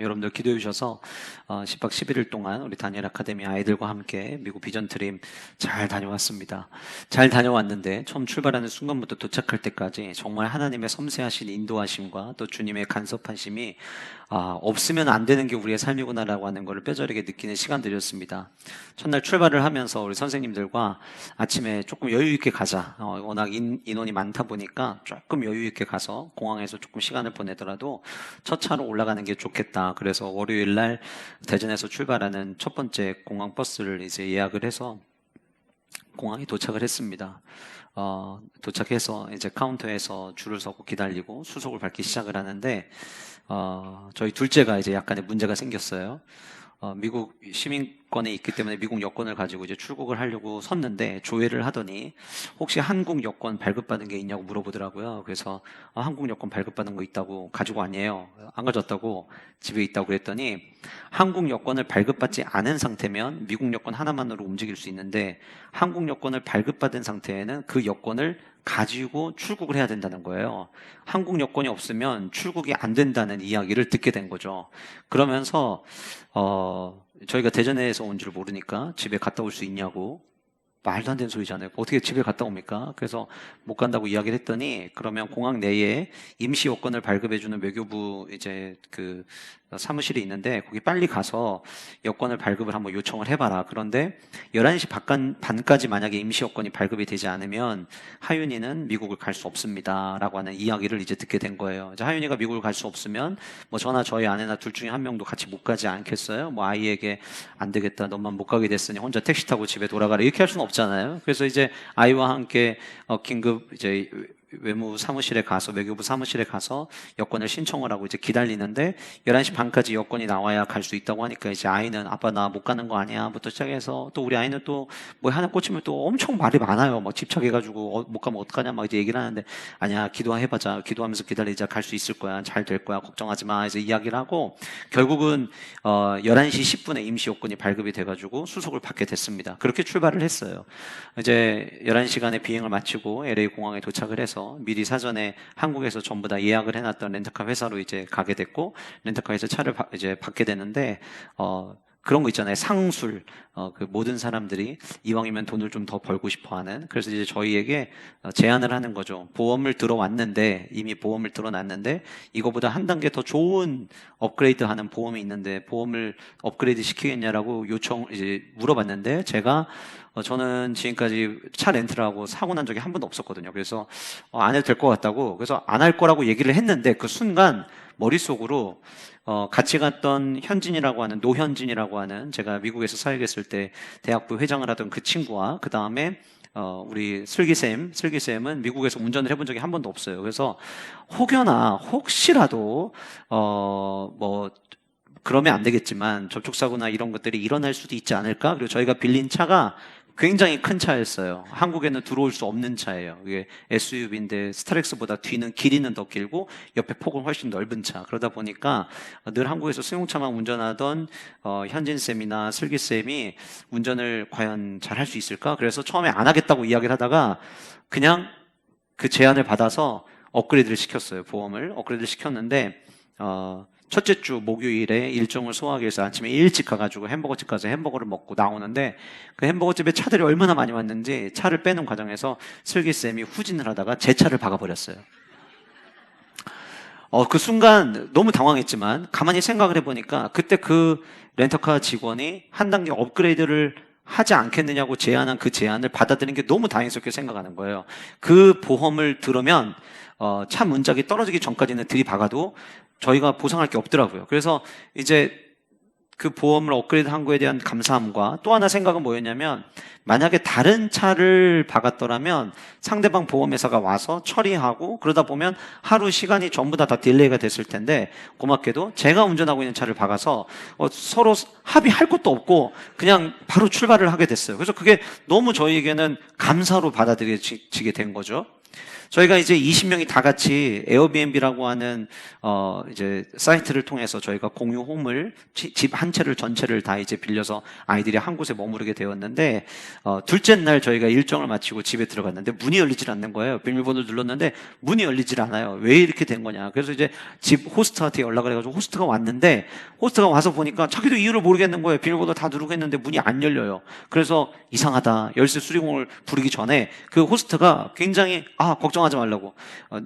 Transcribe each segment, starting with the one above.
여러분들 기도해 주셔서 10박 11일 동안 우리 다니엘 아카데미 아이들과 함께 미국 비전 트립 잘 다녀왔습니다. 잘 다녀왔는데 처음 출발하는 순간부터 도착할 때까지 정말 하나님의 섬세하신 인도하심과 또 주님의 간섭하심이 없으면 안 되는 게 우리의 삶이구나라고 하는 것을 뼈저리게 느끼는 시간들이었습니다. 첫날 출발을 하면서 우리 선생님들과 아침에 조금 여유 있게 가자. 워낙 인원이 많다 보니까 조금 여유 있게 가서 공항에서 조금 시간을 보내더라도 첫 차로 올라가는 게 좋겠다. 그래서 월요일 날 대전에서 출발하는 첫 번째 공항 버스를 이제 예약을 해서 공항에 도착을 했습니다. 도착해서 이제 카운터에서 줄을 서고 기다리고 수속을 밟기 시작을 하는데 저희 둘째가 이제 약간의 문제가 생겼어요. 미국 시민권에 있기 때문에 미국 여권을 가지고 이제 출국을 하려고 섰는데 조회를 하더니 혹시 한국 여권 발급받은 게 있냐고 물어보더라고요. 그래서 한국 여권 발급받은 거 있다고 가지고 왔냐요. 안 가졌다고 집에 있다고 그랬더니 한국 여권을 발급받지 않은 상태면 미국 여권 하나만으로 움직일 수 있는데 한국 여권을 발급받은 상태에는 그 여권을 가지고 출국을 해야 된다는 거예요. 한국 여권이 없으면 출국이 안 된다는 이야기를 듣게 된 거죠. 그러면서 저희가 대전에서 온 줄 모르니까 집에 갔다 올 수 있냐고. 말도 안 되는 소리잖아요. 어떻게 집에 갔다 옵니까? 그래서 못 간다고 이야기를 했더니 그러면 공항 내에 임시 여권을 발급해주는 외교부 이제 그 사무실이 있는데 거기 빨리 가서 여권을 발급을 한번 요청을 해봐라. 그런데 11시 반까지 만약에 임시 여권이 발급이 되지 않으면 하윤이는 미국을 갈 수 없습니다. 라고 하는 이야기를 이제 듣게 된 거예요. 이제 하윤이가 미국을 갈 수 없으면 뭐 저나 저희 아내나 둘 중에 한 명도 같이 못 가지 않겠어요? 뭐 아이에게 안 되겠다. 너만 못 가게 됐으니 혼자 택시 타고 집에 돌아가라. 이렇게 할 수는 없잖아요. 그래서 이제 아이와 함께 긴급 이제 외무 사무실에 가서 외교부 사무실에 가서 여권을 신청을 하고 이제 기다리는데 11시 반까지 여권이 나와야 갈 수 있다고 하니까 이제 아이는 아빠 나 못 가는 거 아니야 부터 시작해서 또 우리 아이는 또 뭐 하나 꽂히면 또 엄청 말이 많아요. 막 집착해가지고 못 가면 어떡하냐 막 이제 얘기를 하는데 아니야 기도해보자 기도하면서 기다리자 갈 수 있을 거야 잘 될 거야 걱정하지 마 이제 이야기를 하고 결국은 11시 10분에 임시 여권이 발급이 돼가지고 수속을 받게 됐습니다. 그렇게 출발을 했어요. 이제 11시간의 비행을 마치고 LA 공항에 도착을 해서 미리 사전에 한국에서 전부 다 예약을 해놨던 렌터카 회사로 이제 가게 됐고 렌터카에서 차를 이제 받게 되는데 그런 거 있잖아요. 상술. 그 모든 사람들이 이왕이면 돈을 좀 더 벌고 싶어 하는. 그래서 이제 저희에게 제안을 하는 거죠. 보험을 들어왔는데, 이미 보험을 들어놨는데, 이거보다 한 단계 더 좋은 업그레이드 하는 보험이 있는데, 보험을 업그레이드 시키겠냐라고 이제 물어봤는데, 제가 저는 지금까지 차 렌트를 하고 사고 난 적이 한 번도 없었거든요. 그래서 안 해도 될 것 같다고. 그래서 안 할 거라고 얘기를 했는데, 그 순간 머릿속으로 같이 갔던 현진이라고 하는 노현진이라고 하는 제가 미국에서 사역했을 때 대학부 회장을 하던 그 친구와 그 다음에 우리 슬기쌤은 미국에서 운전을 해본 적이 한 번도 없어요. 그래서 혹여나 혹시라도 뭐 그러면 안 되겠지만 접촉사고나 이런 것들이 일어날 수도 있지 않을까? 그리고 저희가 빌린 차가 굉장히 큰 차였어요. 한국에는 들어올 수 없는 차예요. 이게 SUV인데 스타렉스보다 뒤는 길이는 더 길고 옆에 폭은 훨씬 넓은 차. 그러다 보니까 늘 한국에서 승용차만 운전하던 현진쌤이나 슬기쌤이 운전을 과연 잘 할 수 있을까? 그래서 처음에 안 하겠다고 이야기를 하다가 그냥 그 제안을 받아서 업그레이드를 시켰어요. 보험을 업그레이드를 시켰는데 첫째 주 목요일에 일정을 소화하기 위해서 아침에 일찍 가가지고 햄버거집 가서 햄버거를 먹고 나오는데 그 햄버거집에 차들이 얼마나 많이 왔는지 차를 빼는 과정에서 슬기쌤이 후진을 하다가 제 차를 박아버렸어요. 그 순간 너무 당황했지만 가만히 생각을 해보니까 그때 그 렌터카 직원이 한 단계 업그레이드를 하지 않겠느냐고 제안한 그 제안을 받아들이는 게 너무 다행스럽게 생각하는 거예요. 그 보험을 들으면 차 문짝이 떨어지기 전까지는 들이박아도 저희가 보상할 게 없더라고요. 그래서 이제 그 보험을 업그레이드 한 거에 대한 감사함과 또 하나 생각은 뭐였냐면 만약에 다른 차를 박았더라면 상대방 보험회사가 와서 처리하고 그러다 보면 하루 시간이 전부 다 딜레이가 됐을 텐데 고맙게도 제가 운전하고 있는 차를 박아서 서로 합의할 것도 없고 그냥 바로 출발을 하게 됐어요. 그래서 그게 너무 저희에게는 감사로 받아들여지게 된 거죠. 저희가 이제 20명이 다 같이 에어비앤비라고 하는 이제 사이트를 통해서 저희가 공유 홈을 집 한 채를 전체를 다 이제 빌려서 아이들이 한 곳에 머무르게 되었는데 둘째 날 저희가 일정을 마치고 집에 들어갔는데 문이 열리질 않는 거예요. 비밀번호를 눌렀는데 문이 열리질 않아요. 왜 이렇게 된 거냐? 그래서 이제 집 호스트한테 연락을 해가지고 호스트가 왔는데 호스트가 와서 보니까 자기도 이유를 모르겠는 거예요. 비밀번호 다 누르고 했는데 문이 안 열려요. 그래서 이상하다. 열쇠 수리공을 부르기 전에 그 호스트가 굉장히 걱정하지 말라고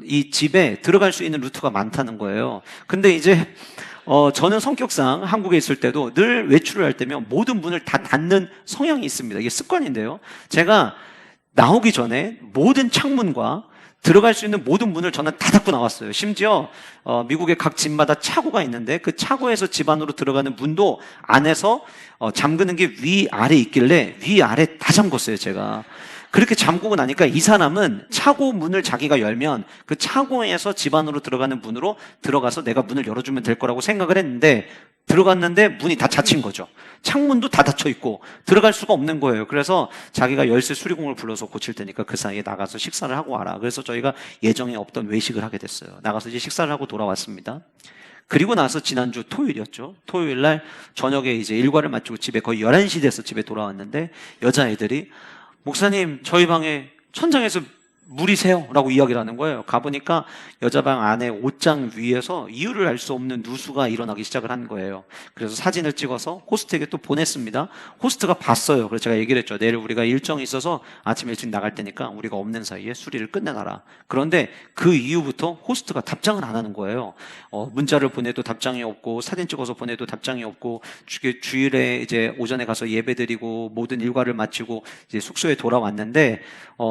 이 집에 들어갈 수 있는 루트가 많다는 거예요. 근데 이제 저는 성격상 한국에 있을 때도 늘 외출을 할 때면 모든 문을 다 닫는 성향이 있습니다. 이게 습관인데요. 제가 나오기 전에 모든 창문과 들어갈 수 있는 모든 문을 저는 다 닫고 나왔어요. 심지어 미국의 각 집마다 차고가 있는데 그 차고에서 집 안으로 들어가는 문도 안에서 잠그는 게 위아래 있길래 위아래 다 잠궜어요, 제가. 그렇게 잠그고 나니까 이 사람은 차고 문을 자기가 열면 그 차고에서 집 안으로 들어가는 문으로 들어가서 내가 문을 열어주면 될 거라고 생각을 했는데 들어갔는데 문이 다 닫힌 거죠. 창문도 다 닫혀 있고 들어갈 수가 없는 거예요. 그래서 자기가 열쇠 수리공을 불러서 고칠 테니까 그 사이에 나가서 식사를 하고 와라. 그래서 저희가 예정에 없던 외식을 하게 됐어요. 나가서 이제 식사를 하고 돌아왔습니다. 그리고 나서 지난주 토요일이었죠. 토요일 날 저녁에 이제 일과를 마치고 집에 거의 11시 돼서 집에 돌아왔는데 여자애들이 목사님, 저희 방에 천장에서 물이 새요 라고 이야기를 하는 거예요. 가보니까 여자 방 안에 옷장 위에서 이유를 알 수 없는 누수가 일어나기 시작을 한 거예요. 그래서 사진을 찍어서 호스트에게 또 보냈습니다. 호스트가 봤어요. 그래서 제가 얘기를 했죠. 내일 우리가 일정이 있어서 아침 일찍 나갈 테니까 우리가 없는 사이에 수리를 끝내놔라. 그런데 그 이후부터 호스트가 답장을 안 하는 거예요. 문자를 보내도 답장이 없고 사진 찍어서 보내도 답장이 없고 주일에 이제 오전에 가서 예배드리고 모든 일과를 마치고 이제 숙소에 돌아왔는데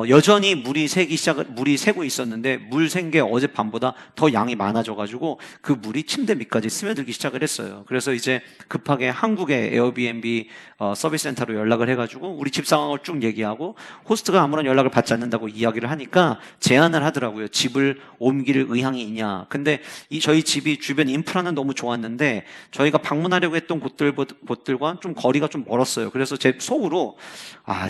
여전히 물이 새고 있었는데 물 샌 게 어젯밤보다 더 양이 많아져가지고 그 물이 침대 밑까지 스며들기 시작을 했어요. 그래서 이제 급하게 한국의 에어비앤비 서비스 센터로 연락을 해가지고 우리 집 상황을 쭉 얘기하고 호스트가 아무런 연락을 받지 않는다고 이야기를 하니까 제안을 하더라고요. 집을 옮길 의향이 있냐. 근데 저희 집이 주변 인프라는 너무 좋았는데 저희가 방문하려고 했던 곳들과 좀 거리가 좀 멀었어요. 그래서 제 속으로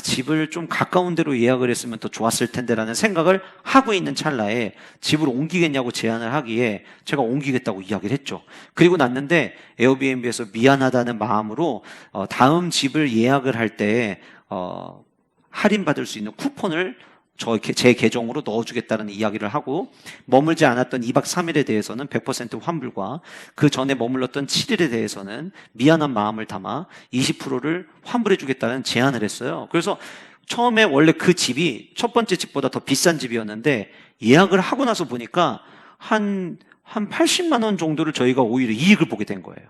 집을 좀 가까운 데로 예약을 했으면 더 좋았을 텐데라는 생각을 하고 있는 찰나에 집을 옮기겠냐고 제안을 하기에 제가 옮기겠다고 이야기를 했죠. 그리고 났는데 에어비앤비에서 미안하다는 마음으로 다음 집을 예약을 할 때 할인받을 수 있는 쿠폰을 제 계정으로 넣어주겠다는 이야기를 하고 머물지 않았던 2박 3일에 대해서는 100% 환불과 그 전에 머물렀던 7일에 대해서는 미안한 마음을 담아 20%를 환불해주겠다는 제안을 했어요. 그래서 처음에 원래 그 집이 첫 번째 집보다 더 비싼 집이었는데 예약을 하고 나서 보니까 한 80만 원 정도를 저희가 오히려 이익을 보게 된 거예요.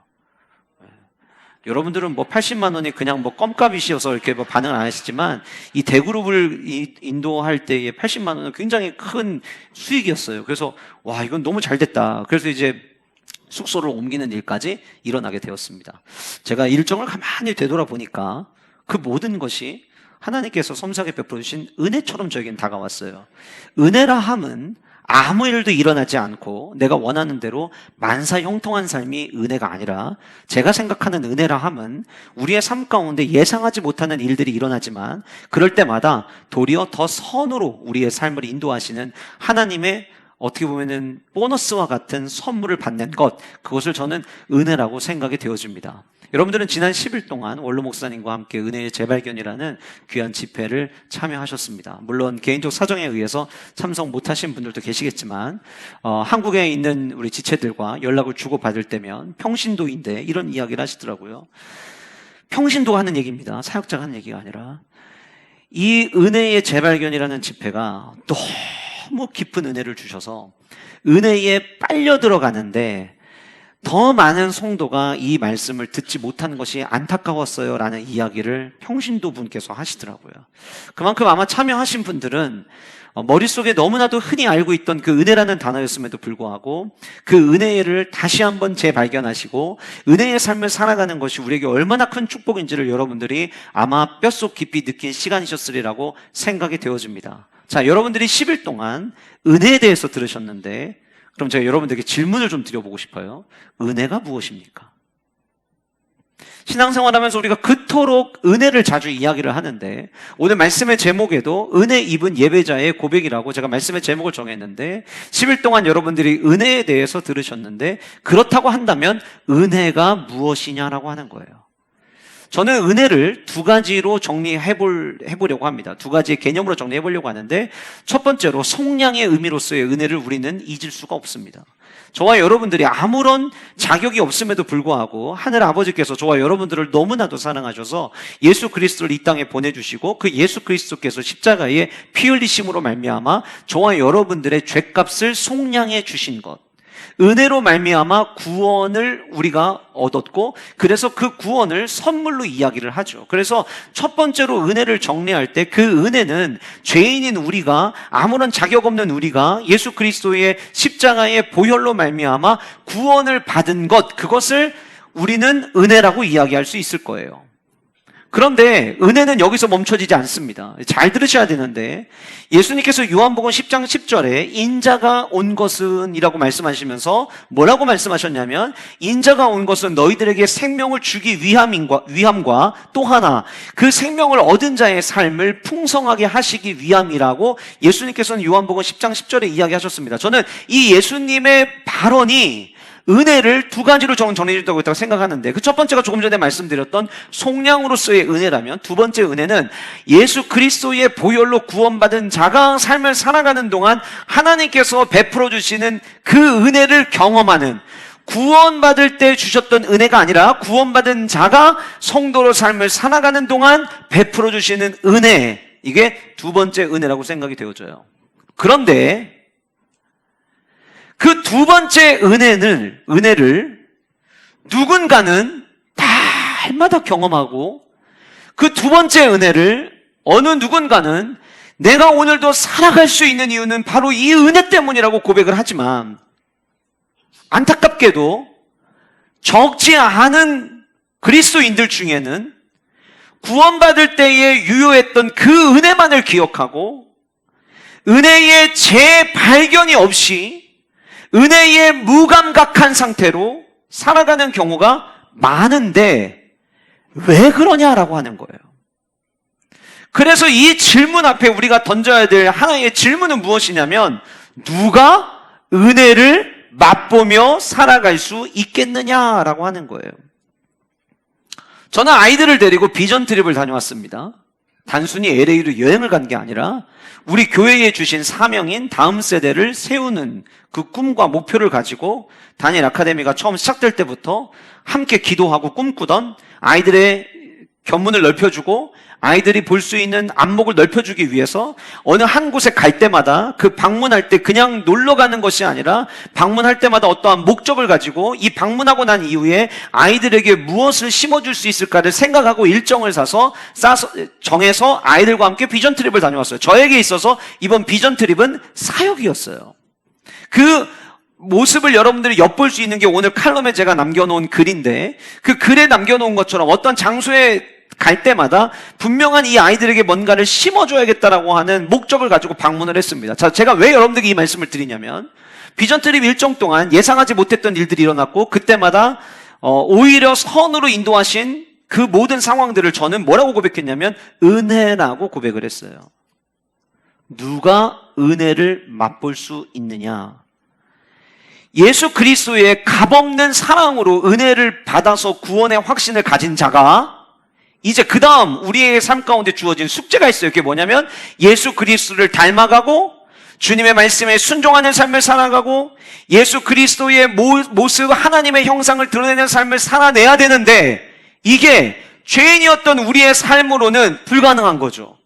여러분들은 80만 원이 그냥 껌값이셔서 이렇게 반응을 안 하시지만 이 대그룹을 인도할 때의 80만 원은 굉장히 큰 수익이었어요. 그래서 이건 너무 잘 됐다. 그래서 이제 숙소를 옮기는 일까지 일어나게 되었습니다. 제가 일정을 가만히 되돌아보니까 그 모든 것이 하나님께서 섬세하게 베풀어 주신 은혜처럼 저에겐 다가왔어요. 은혜라 함은 아무 일도 일어나지 않고 내가 원하는 대로 만사 형통한 삶이 은혜가 아니라 제가 생각하는 은혜라 함은 우리의 삶 가운데 예상하지 못하는 일들이 일어나지만 그럴 때마다 도리어 더 선으로 우리의 삶을 인도하시는 하나님의 어떻게 보면은 보너스와 같은 선물을 받는 것, 그것을 저는 은혜라고 생각이 되어집니다. 여러분들은 지난 10일 동안 원로 목사님과 함께 은혜의 재발견이라는 귀한 집회를 참여하셨습니다. 물론 개인적 사정에 의해서 참석 못하신 분들도 계시겠지만 한국에 있는 우리 지체들과 연락을 주고받을 때면 평신도인데 이런 이야기를 하시더라고요. 평신도가 하는 얘기입니다. 사역자가 하는 얘기가 아니라 이 은혜의 재발견이라는 집회가 너무 깊은 은혜를 주셔서 은혜에 빨려 들어가는데 더 많은 성도가 이 말씀을 듣지 못하는 것이 안타까웠어요 라는 이야기를 평신도 분께서 하시더라고요. 그만큼 아마 참여하신 분들은 머릿속에 너무나도 흔히 알고 있던 그 은혜라는 단어였음에도 불구하고 그 은혜를 다시 한번 재발견하시고 은혜의 삶을 살아가는 것이 우리에게 얼마나 큰 축복인지를 여러분들이 아마 뼛속 깊이 느낀 시간이셨으리라고 생각이 되어집니다. 자, 여러분들이 10일 동안 은혜에 대해서 들으셨는데 그럼 제가 여러분들에게 질문을 좀 드려보고 싶어요. 은혜가 무엇입니까? 신앙생활하면서 우리가 그토록 은혜를 자주 이야기를 하는데, 오늘 말씀의 제목에도 은혜 입은 예배자의 고백이라고 제가 말씀의 제목을 정했는데, 10일 동안 여러분들이 은혜에 대해서 들으셨는데, 그렇다고 한다면 은혜가 무엇이냐라고 하는 거예요. 저는 은혜를 두 가지로 정리해보려고 합니다. 두 가지의 개념으로 정리해보려고 하는데, 첫 번째로 속량의 의미로서의 은혜를 우리는 잊을 수가 없습니다. 저와 여러분들이 아무런 자격이 없음에도 불구하고 하늘 아버지께서 저와 여러분들을 너무나도 사랑하셔서 예수 그리스도를 이 땅에 보내주시고, 그 예수 그리스도께서 십자가에 피 흘리심으로 말미암아 저와 여러분들의 죄값을 속량해 주신 것, 은혜로 말미암아 구원을 우리가 얻었고, 그래서 그 구원을 선물로 이야기를 하죠. 그래서 첫 번째로 은혜를 정리할 때, 그 은혜는 죄인인 우리가, 아무런 자격 없는 우리가 예수 그리스도의 십자가의 보혈로 말미암아 구원을 받은 것, 그것을 우리는 은혜라고 이야기할 수 있을 거예요. 그런데 은혜는 여기서 멈춰지지 않습니다. 잘 들으셔야 되는데, 예수님께서 요한복음 10장 10절에 인자가 온 것은 이라고 말씀하시면서 뭐라고 말씀하셨냐면, 인자가 온 것은 너희들에게 생명을 주기 위함과 또 하나 그 생명을 얻은 자의 삶을 풍성하게 하시기 위함이라고 예수님께서는 요한복음 10장 10절에 이야기하셨습니다. 저는 이 예수님의 발언이 은혜를 두 가지로 정리해 준다고 있다고 생각하는데, 그 첫 번째가 조금 전에 말씀드렸던 속량으로서의 은혜라면, 두 번째 은혜는 예수 그리스도의 보혈로 구원받은 자가 삶을 살아가는 동안 하나님께서 베풀어 주시는 그 은혜를 경험하는, 구원받을 때 주셨던 은혜가 아니라 구원받은 자가 성도로 삶을 살아가는 동안 베풀어 주시는 은혜, 이게 두 번째 은혜라고 생각이 되어져요. 그런데 그 두 번째 은혜를 누군가는 날마다 경험하고, 그 두 번째 은혜를 어느 누군가는 내가 오늘도 살아갈 수 있는 이유는 바로 이 은혜 때문이라고 고백을 하지만, 안타깝게도 적지 않은 그리스도인들 중에는 구원받을 때에 유효했던 그 은혜만을 기억하고, 은혜의 재발견이 없이 은혜에 무감각한 상태로 살아가는 경우가 많은데, 왜 그러냐라고 하는 거예요. 그래서 이 질문 앞에 우리가 던져야 될 하나의 질문은 무엇이냐면, 누가 은혜를 맛보며 살아갈 수 있겠느냐라고 하는 거예요. 저는 아이들을 데리고 비전 트립을 다녀왔습니다. 단순히 LA로 여행을 간 게 아니라 우리 교회에 주신 사명인 다음 세대를 세우는 그 꿈과 목표를 가지고 다니엘 아카데미가 처음 시작될 때부터 함께 기도하고 꿈꾸던, 아이들의 견문을 넓혀주고 아이들이 볼 수 있는 안목을 넓혀주기 위해서 어느 한 곳에 갈 때마다, 그 방문할 때 그냥 놀러 가는 것이 아니라 방문할 때마다 어떠한 목적을 가지고 이 방문하고 난 이후에 아이들에게 무엇을 심어줄 수 있을까를 생각하고 일정을 정해서 아이들과 함께 비전 트립을 다녀왔어요. 저에게 있어서 이번 비전 트립은 사역이었어요. 그 모습을 여러분들이 엿볼 수 있는 게 오늘 칼럼에 제가 남겨놓은 글인데, 그 글에 남겨놓은 것처럼 어떤 장소에 갈 때마다 분명한 이 아이들에게 뭔가를 심어줘야겠다라고 하는 목적을 가지고 방문을 했습니다. 자, 제가 왜 여러분들에게 이 말씀을 드리냐면, 비전 트립 일정 동안 예상하지 못했던 일들이 일어났고, 그때마다 오히려 선으로 인도하신 그 모든 상황들을 저는 뭐라고 고백했냐면 은혜라고 고백을 했어요. 누가 은혜를 맛볼 수 있느냐? 예수 그리스도의 값없는 사랑으로 은혜를 받아서 구원의 확신을 가진 자가 이제 그 다음 우리의 삶 가운데 주어진 숙제가 있어요. 그게 뭐냐면 예수 그리스도를 닮아가고 주님의 말씀에 순종하는 삶을 살아가고 예수 그리스도의 모습, 하나님의 형상을 드러내는 삶을 살아내야 되는데, 이게 죄인이었던 우리의 삶으로는 불가능한 거죠.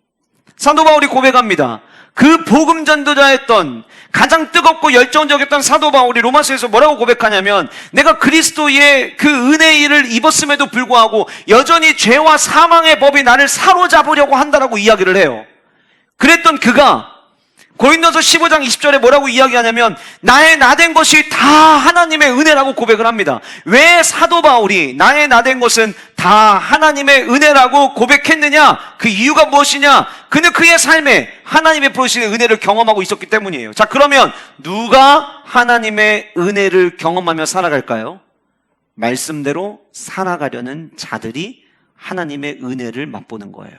사도 바울이 고백합니다. 그 복음 전도자였던, 가장 뜨겁고 열정적이었던 사도 바울이 로마서에서 뭐라고 고백하냐면, 내가 그리스도의 그 은혜의 일을 입었음에도 불구하고 여전히 죄와 사망의 법이 나를 사로잡으려고 한다라고 이야기를 해요. 그랬던 그가 고린도서 15장 20절에 뭐라고 이야기하냐면 나의 나된 것이 다 하나님의 은혜라고 고백을 합니다. 왜 사도 바울이 나의 나된 것은 다 하나님의 은혜라고 고백했느냐? 그 이유가 무엇이냐? 그는 그의 삶에 하나님의 부르시는 은혜를 경험하고 있었기 때문이에요. 자, 그러면 누가 하나님의 은혜를 경험하며 살아갈까요? 말씀대로 살아가려는 자들이 하나님의 은혜를 맛보는 거예요.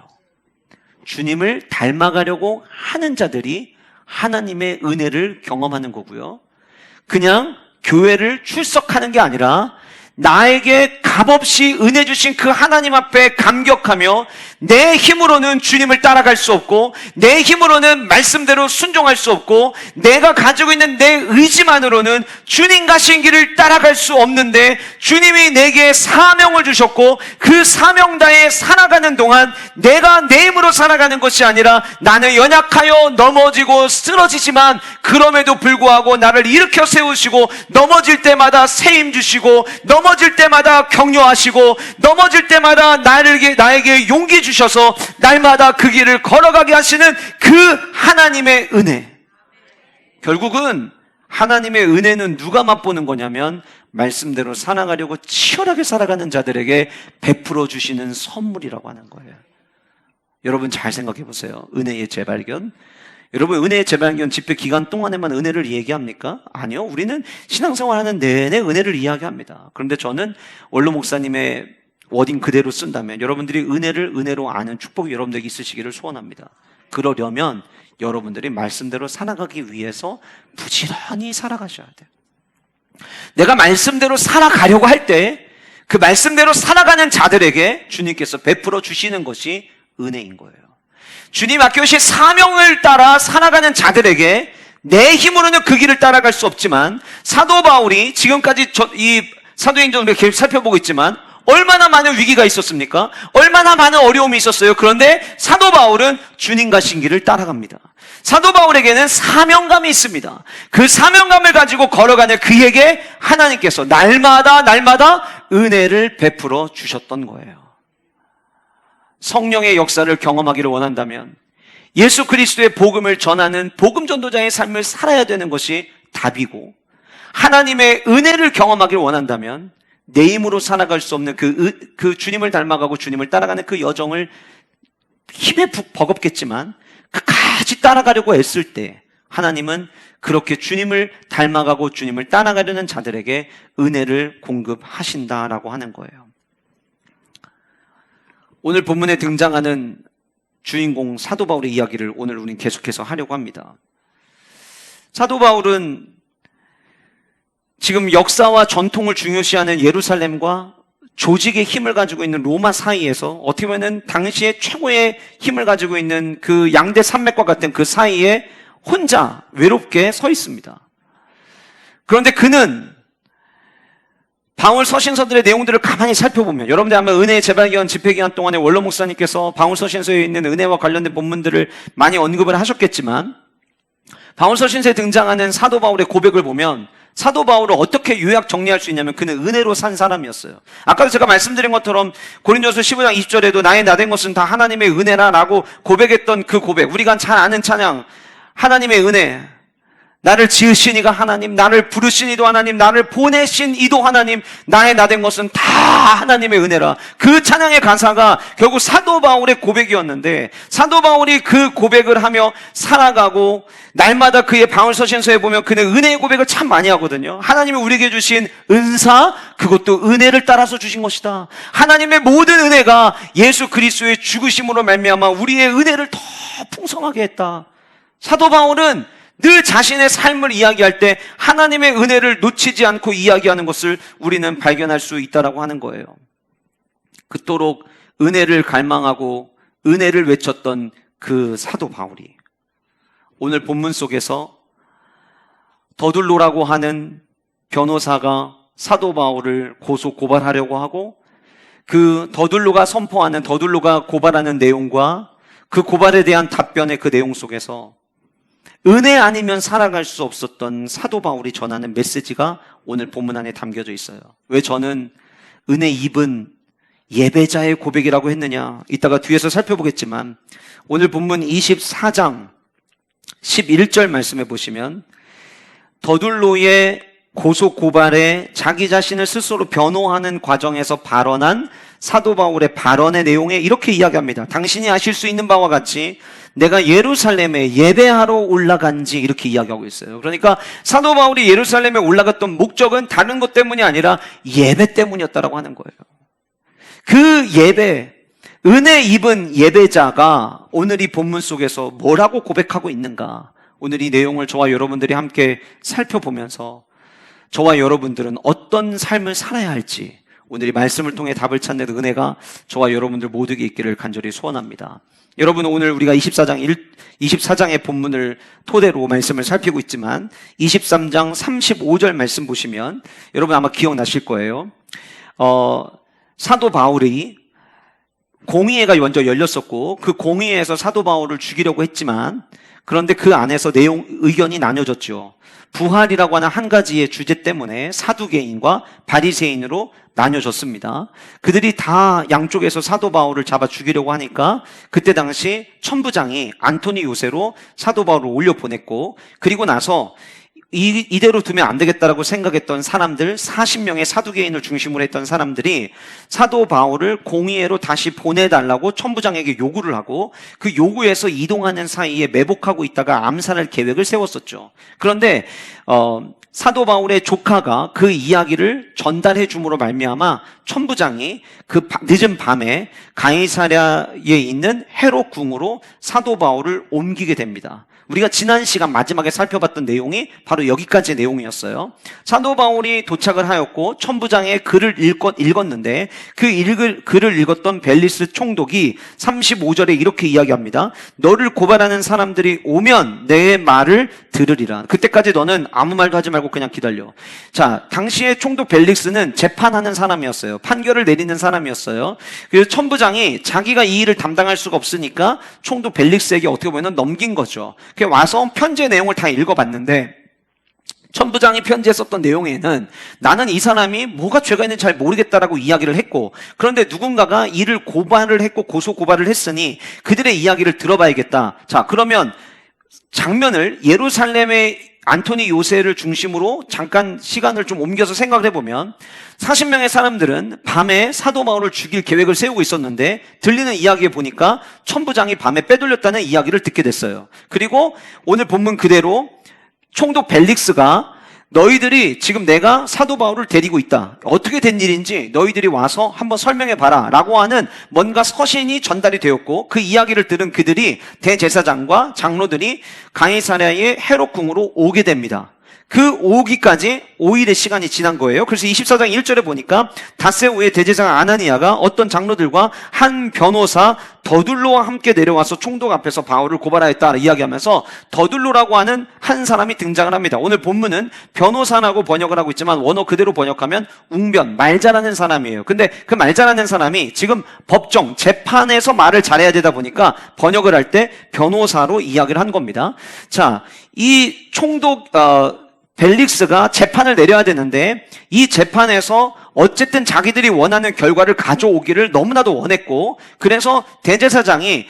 주님을 닮아가려고 하는 자들이 하나님의 은혜를 경험하는 거고요. 그냥 교회를 출석하는 게 아니라 나에게 값없이 은혜 주신 그 하나님 앞에 감격하며 내 힘으로는 주님을 따라갈 수 없고 내 힘으로는 말씀대로 순종할 수 없고 내가 가지고 있는 내 의지만으로는 주님 가신 길을 따라갈 수 없는데 주님이 내게 사명을 주셨고 그 사명다에 살아가는 동안 내가 내 힘으로 살아가는 것이 아니라 나는 연약하여 넘어지고 쓰러지지만 그럼에도 불구하고 나를 일으켜 세우시고 넘어질 때마다 새 힘 주시고 넘어질 때마다 격려하시고 넘어질 때마다 나에게 용기 주셔서 날마다 그 길을 걸어가게 하시는 그 하나님의 은혜. 결국은 하나님의 은혜는 누가 맛보는 거냐면 말씀대로 살아가려고 치열하게 살아가는 자들에게 베풀어 주시는 선물이라고 하는 거예요. 여러분 잘 생각해 보세요. 은혜의 재발견. 여러분 은혜의 재발견 집회 기간 동안에만 은혜를 얘기합니까? 아니요. 우리는 신앙생활하는 내내 은혜를 이야기합니다. 그런데 저는 원로 목사님의 워딩 그대로 쓴다면 여러분들이 은혜를 은혜로 아는 축복이 여러분들에게 있으시기를 소원합니다. 그러려면 여러분들이 말씀대로 살아가기 위해서 부지런히 살아가셔야 돼요. 내가 말씀대로 살아가려고 할 때 그 말씀대로 살아가는 자들에게 주님께서 베풀어 주시는 것이 은혜인 거예요. 주님 아껴주신 사명을 따라 살아가는 자들에게 내 힘으로는 그 길을 따라갈 수 없지만 사도 바울이 지금까지 이 사도행전을 계속 살펴보고 있지만 얼마나 많은 위기가 있었습니까? 얼마나 많은 어려움이 있었어요. 그런데 사도 바울은 주님 가신 길을 따라갑니다. 사도 바울에게는 사명감이 있습니다. 그 사명감을 가지고 걸어가는 그에게 하나님께서 날마다 은혜를 베풀어 주셨던 거예요. 성령의 역사를 경험하기를 원한다면 예수 그리스도의 복음을 전하는 복음 전도자의 삶을 살아야 되는 것이 답이고, 하나님의 은혜를 경험하기를 원한다면 내 힘으로 살아갈 수 없는 그 주님을 닮아가고 주님을 따라가는 그 여정을 힘에 버겁겠지만 끝까지 따라가려고 애쓸 때 하나님은 그렇게 주님을 닮아가고 주님을 따라가려는 자들에게 은혜를 공급하신다라고 하는 거예요. 오늘 본문에 등장하는 주인공 사도 바울의 이야기를 오늘 우리는 계속해서 하려고 합니다. 사도 바울은 지금 역사와 전통을 중요시하는 예루살렘과 조직의 힘을 가지고 있는 로마 사이에서 어떻게 보면 당시에 최고의 힘을 가지고 있는 그 양대 산맥과 같은 그 사이에 혼자 외롭게 서 있습니다. 그런데 그는 바울 서신서들의 내용들을 가만히 살펴보면, 여러분들 아마 은혜의 재발견 집회기간 동안에 원로 목사님께서 바울 서신서에 있는 은혜와 관련된 본문들을 많이 언급을 하셨겠지만, 바울 서신서에 등장하는 사도 바울의 고백을 보면 사도 바울을 어떻게 요약 정리할 수 있냐면 그는 은혜로 산 사람이었어요. 아까도 제가 말씀드린 것처럼 고린도서 15장 20절에도 나의 나된 것은 다 하나님의 은혜라라고 고백했던 그 고백, 우리가 잘 아는 찬양, 하나님의 은혜, 나를 지으신 이가 하나님, 나를 부르신 이도 하나님, 나를 보내신 이도 하나님, 나의 나된 것은 다 하나님의 은혜라. 그 찬양의 가사가 결국 사도 바울의 고백이었는데, 사도 바울이 그 고백을 하며 살아가고 날마다 그의 바울 서신서에 보면 그는 은혜의 고백을 참 많이 하거든요. 하나님이 우리에게 주신 은사, 그것도 은혜를 따라서 주신 것이다. 하나님의 모든 은혜가 예수 그리스도의 죽으심으로 말미암아 우리의 은혜를 더 풍성하게 했다. 사도 바울은 늘 자신의 삶을 이야기할 때 하나님의 은혜를 놓치지 않고 이야기하는 것을 우리는 발견할 수 있다라고 하는 거예요. 그토록 은혜를 갈망하고 은혜를 외쳤던 그 사도 바울이 오늘 본문 속에서 더둘로라고 하는 변호사가 사도 바울을 고발하려고 하고, 그 더둘로가 고발하는 내용과 그 고발에 대한 답변의 그 내용 속에서 은혜 아니면 살아갈 수 없었던 사도 바울이 전하는 메시지가 오늘 본문 안에 담겨져 있어요. 왜 저는 은혜 입은 예배자의 고백이라고 했느냐? 이따가 뒤에서 살펴보겠지만 오늘 본문 24장 11절 말씀해 보시면 더둘로의 고소 고발에 자기 자신을 스스로 변호하는 과정에서 발언한 사도 바울의 발언의 내용에 이렇게 이야기합니다. 당신이 아실 수 있는 바와 같이 내가 예루살렘에 예배하러 올라간지, 이렇게 이야기하고 있어요. 그러니까 사도 바울이 예루살렘에 올라갔던 목적은 다른 것 때문이 아니라 예배 때문이었다라고 하는 거예요. 그 예배, 은혜 입은 예배자가 오늘 이 본문 속에서 뭐라고 고백하고 있는가? 오늘 이 내용을 저와 여러분들이 함께 살펴보면서 저와 여러분들은 어떤 삶을 살아야 할지 오늘 이 말씀을 통해 답을 찾는 은혜가 저와 여러분들 모두에게 있기를 간절히 소원합니다. 여러분, 오늘 우리가 24장의 본문을 토대로 말씀을 살피고 있지만 23장 35절 말씀 보시면 여러분 아마 기억나실 거예요. 사도 바울이 공의회가 먼저 열렸었고 그 공의회에서 사도 바울을 죽이려고 했지만 그런데 그 안에서 의견이 나뉘어졌죠. 부활이라고 하는 한 가지의 주제 때문에 사두개인과 바리새인으로 나뉘어졌습니다. 그들이 다 양쪽에서 사도 바울을 잡아 죽이려고 하니까 그때 당시 천부장이 안토니 요새로 사도 바울을 올려보냈고, 그리고 나서 이대로 두면 안 되겠다라고 생각했던 사람들, 40명의 사두개인을 중심으로 했던 사람들이 사도 바울을 공의회로 다시 보내달라고 천부장에게 요구를 하고 그 요구에서 이동하는 사이에 매복하고 있다가 암살할 계획을 세웠었죠. 그런데 사도 바울의 조카가 그 이야기를 전달해 줌으로 말미암아 천부장이 그 늦은 밤에 가이사랴에 있는 헤롯 궁으로 사도 바울을 옮기게 됩니다. 우리가 지난 시간 마지막에 살펴봤던 내용이 바로 여기까지의 내용이었어요. 사도 바울이 도착을 하였고 천부장의 글을 읽었는데 그 글을 읽었던 벨리스 총독이 35절에 이렇게 이야기합니다. 너를 고발하는 사람들이 오면 내 말을 들으리라. 그때까지 너는 아무 말도 하지 말고 그냥 기다려. 자, 당시에 총독 벨릭스는 재판하는 사람이었어요. 판결을 내리는 사람이었어요. 그래서 천부장이 자기가 이 일을 담당할 수가 없으니까 총독 벨릭스에게 어떻게 보면 넘긴 거죠. 와서 편지의 내용을 다 읽어봤는데 천부장이 편지에 썼던 내용에는 나는 이 사람이 뭐가 죄가 있는지 잘 모르겠다라고 이야기를 했고, 그런데 누군가가 이를 고발을 했고 고소 고발을 했으니 그들의 이야기를 들어봐야겠다. 자, 그러면 장면을 예루살렘의 안토니 요새를 중심으로 잠깐 시간을 좀 옮겨서 생각을 해보면 40명의 사람들은 밤에 사도 바울을 죽일 계획을 세우고 있었는데 들리는 이야기에 보니까 천부장이 밤에 빼돌렸다는 이야기를 듣게 됐어요. 그리고 오늘 본문 그대로 총독 벨릭스가 너희들이 지금 내가 사도 바울을 데리고 있다. 어떻게 된 일인지 너희들이 와서 한번 설명해 봐라 라고 하는 뭔가 서신이 전달이 되었고, 그 이야기를 들은 그들이 대제사장과 장로들이 가이사랴의 헤롯 궁으로 오게 됩니다. 그 오기까지 5일의 시간이 지난 거예요. 그래서 24장 1절에 보니까 닷새오에 대제사장 아나니아가 어떤 장로들과 한 변호사 더둘로와 함께 내려와서 총독 앞에서 바울을 고발하였다 이야기하면서 더둘로라고 하는 한 사람이 등장을 합니다. 오늘 본문은 변호사라고 번역을 하고 있지만 원어 그대로 번역하면 웅변, 말 잘하는 사람이에요. 근데 그 말 잘하는 사람이 지금 법정, 재판에서 말을 잘해야 되다 보니까 번역을 할 때 변호사로 이야기를 한 겁니다. 자, 이 총독 벨릭스가 재판을 내려야 되는데 이 재판에서 어쨌든 자기들이 원하는 결과를 가져오기를 너무나도 원했고, 그래서 대제사장이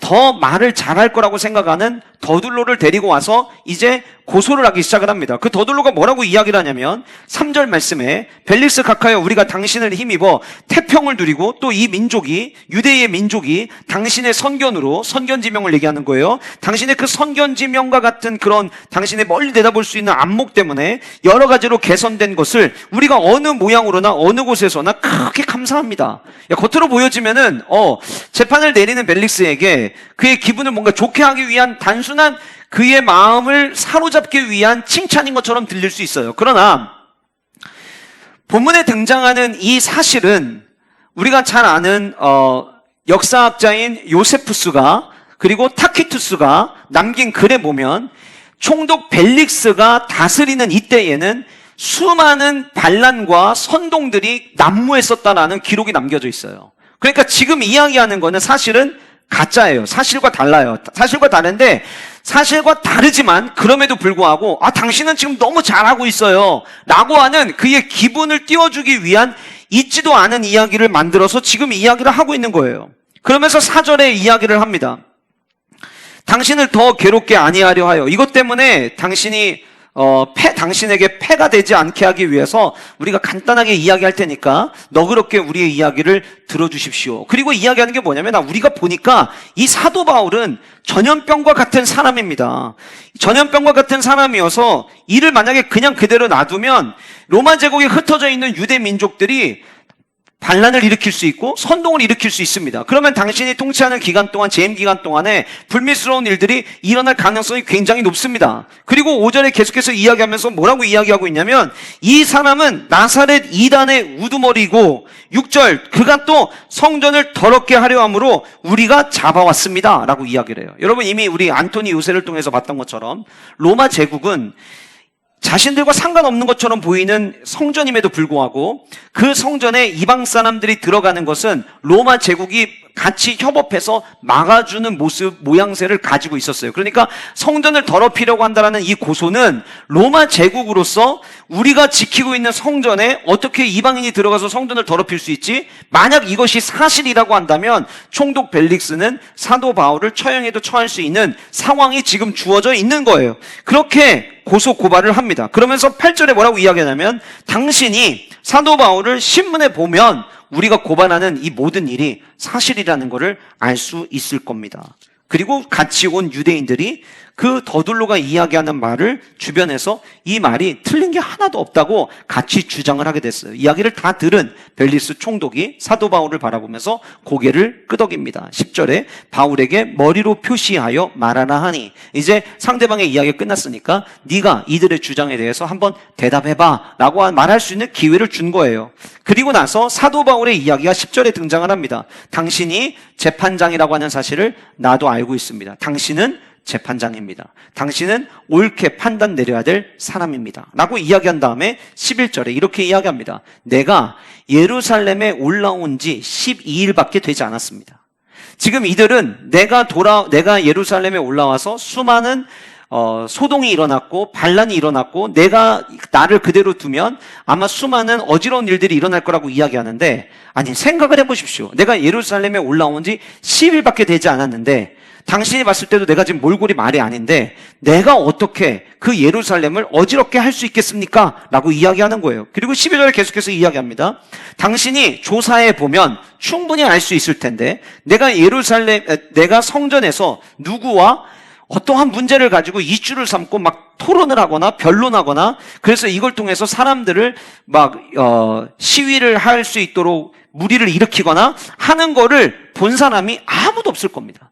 더 말을 잘할 거라고 생각하는 더둘로를 데리고 와서 이제 고소를 하기 시작을 합니다. 그 더둘로가 뭐라고 이야기를 하냐면 3절 말씀에 벨릭스 각하여 우리가 당신을 힘입어 태평을 누리고 또 이 민족이, 유대의 민족이 당신의 선견으로, 선견지명을 얘기하는 거예요. 당신의 그 선견지명과 같은 그런 당신의 멀리 내다볼 수 있는 안목 때문에 여러 가지로 개선된 것을 우리가 어느 모양으로나 어느 곳에서나 크게 감사합니다. 겉으로 보여지면은 재판을 내리는 벨릭스에게 그의 기분을 뭔가 좋게 하기 위한 단순한 그의 마음을 사로잡기 위한 칭찬인 것처럼 들릴 수 있어요. 그러나 본문에 등장하는 이 사실은 우리가 잘 아는 역사학자인 요세푸스가 그리고 타키투스가 남긴 글에 보면 총독 벨릭스가 다스리는 이때에는 수많은 반란과 선동들이 난무했었다라는 기록이 남겨져 있어요. 그러니까 지금 이야기하는 거는 사실은 가짜예요. 사실과 달라요. 사실과 다른데 사실과 다르지만 그럼에도 불구하고 당신은 지금 너무 잘하고 있어요 라고 하는 그의 기분을 띄워주기 위한 있지도 않은 이야기를 만들어서 지금 이야기를 하고 있는 거예요. 그러면서 4절에 이야기를 합니다. 당신을 더 괴롭게 아니하려 하여 이것 때문에 당신이 당신에게 폐가 되지 않게 하기 위해서 우리가 간단하게 이야기할 테니까 너그럽게 우리의 이야기를 들어주십시오. 그리고 이야기하는 게 뭐냐면 우리가 보니까 이 사도 바울은 전염병과 같은 사람입니다. 전염병과 같은 사람이어서 이를 만약에 그냥 그대로 놔두면 로마 제국에 흩어져 있는 유대 민족들이 반란을 일으킬 수 있고 선동을 일으킬 수 있습니다. 그러면 당신이 통치하는 기간 동안, 재임 기간 동안에 불미스러운 일들이 일어날 가능성이 굉장히 높습니다. 그리고 5절에 계속해서 이야기하면서 뭐라고 이야기하고 있냐면 이 사람은 나사렛 이단의 우두머리고 6절 그가 또 성전을 더럽게 하려 함으로 우리가 잡아왔습니다 라고 이야기를 해요. 여러분 이미 우리 안토니 요새를 통해서 봤던 것처럼 로마 제국은 자신들과 상관없는 것처럼 보이는 성전임에도 불구하고 그 성전에 이방 사람들이 들어가는 것은 로마 제국이 같이 협업해서 막아주는 모습, 모양새를 가지고 있었어요. 그러니까 성전을 더럽히려고 한다는 이 고소는 로마 제국으로서 우리가 지키고 있는 성전에 어떻게 이방인이 들어가서 성전을 더럽힐 수 있지? 만약 이것이 사실이라고 한다면 총독 벨릭스는 사도 바울을 처형에도 처할 수 있는 상황이 지금 주어져 있는 거예요. 그렇게 고소 고발을 합니다. 그러면서 8절에 뭐라고 이야기하냐면 당신이 사도 바울을 신문에 보면 우리가 고발하는 이 모든 일이 사실이라는 것을 알 수 있을 겁니다. 그리고 같이 온 유대인들이 그 더둘로가 이야기하는 말을 주변에서 이 말이 틀린 게 하나도 없다고 같이 주장을 하게 됐어요. 이야기를 다 들은 벨리스 총독이 사도 바울을 바라보면서 고개를 끄덕입니다. 10절에 바울에게 머리로 표시하여 말하라 하니 이제 상대방의 이야기가 끝났으니까 네가 이들의 주장에 대해서 한번 대답해봐 라고 말할 수 있는 기회를 준 거예요. 그리고 나서 사도 바울의 이야기가 10절에 등장을 합니다. 당신이 재판장이라고 하는 사실을 나도 알고 있습니다. 당신은 재판장입니다. 당신은 옳게 판단 내려야 될 사람입니다. 라고 이야기한 다음에 11절에 이렇게 이야기합니다. 내가 예루살렘에 올라온 지 12일밖에 되지 않았습니다. 지금 이들은 내가 예루살렘에 올라와서 수많은 소동이 일어났고 반란이 일어났고 내가 나를 그대로 두면 아마 수많은 어지러운 일들이 일어날 거라고 이야기하는데 아니 생각을 해보십시오. 내가 예루살렘에 올라온 지 10일밖에 되지 않았는데 당신이 봤을 때도 내가 지금 몰골이 말이 아닌데 내가 어떻게 그 예루살렘을 어지럽게 할 수 있겠습니까? 라고 이야기하는 거예요. 그리고 12절에 계속해서 이야기합니다. 당신이 조사해 보면 충분히 알 수 있을 텐데 내가 성전에서 누구와 어떠한 문제를 가지고 이슈를 삼고 막 토론을 하거나 변론하거나 그래서 이걸 통해서 사람들을 시위를 할 수 있도록 무리를 일으키거나 하는 거를 본 사람이 아무도 없을 겁니다.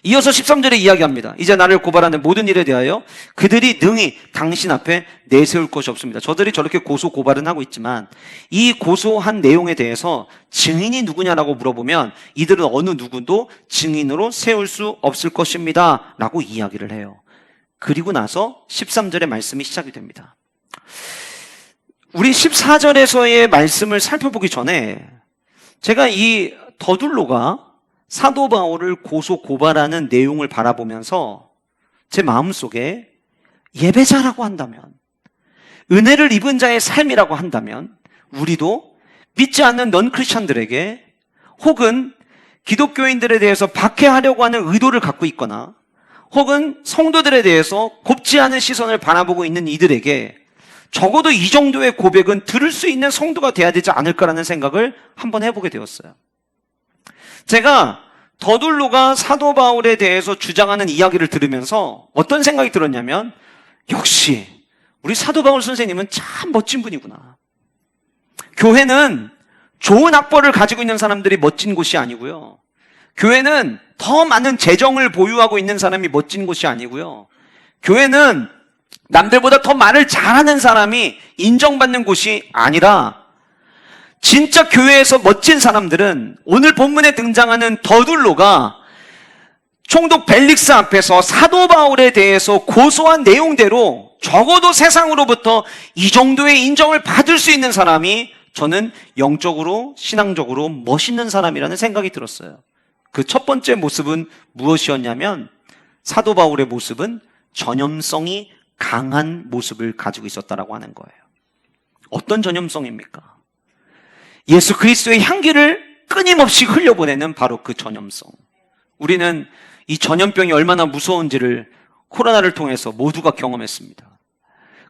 이어서 13절에 이야기합니다. 이제 나를 고발하는 모든 일에 대하여 그들이 능히 당신 앞에 내세울 것이 없습니다. 저들이 저렇게 고소 고발은 하고 있지만 이 고소한 내용에 대해서 증인이 누구냐라고 물어보면 이들은 어느 누구도 증인으로 세울 수 없을 것입니다. 라고 이야기를 해요. 그리고 나서 13절의 말씀이 시작이 됩니다. 우리 14절에서의 말씀을 살펴보기 전에 제가 이 더둘로가 사도 바울을 고소 고발하는 내용을 바라보면서 제 마음속에 예배자라고 한다면, 은혜를 입은 자의 삶이라고 한다면 우리도 믿지 않는 넌 크리스찬들에게 혹은 기독교인들에 대해서 박해하려고 하는 의도를 갖고 있거나 혹은 성도들에 대해서 곱지 않은 시선을 바라보고 있는 이들에게 적어도 이 정도의 고백은 들을 수 있는 성도가 돼야 되지 않을까라는 생각을 한번 해보게 되었어요. 제가 더둘로가 사도 바울에 대해서 주장하는 이야기를 들으면서 어떤 생각이 들었냐면 역시 우리 사도 바울 선생님은 참 멋진 분이구나. 교회는 좋은 학벌을 가지고 있는 사람들이 멋진 곳이 아니고요. 교회는 더 많은 재정을 보유하고 있는 사람이 멋진 곳이 아니고요. 교회는 남들보다 더 말을 잘하는 사람이 인정받는 곳이 아니라 진짜 교회에서 멋진 사람들은 오늘 본문에 등장하는 더둘로가 총독 벨릭스 앞에서 사도 바울에 대해서 고소한 내용대로 적어도 세상으로부터 이 정도의 인정을 받을 수 있는 사람이 저는 영적으로 신앙적으로 멋있는 사람이라는 생각이 들었어요. 그 첫 번째 모습은 무엇이었냐면 사도 바울의 모습은 전염성이 강한 모습을 가지고 있었다라고 하는 거예요. 어떤 전염성입니까? 예수 그리스도의 향기를 끊임없이 흘려보내는 바로 그 전염성. 우리는 이 전염병이 얼마나 무서운지를 코로나를 통해서 모두가 경험했습니다.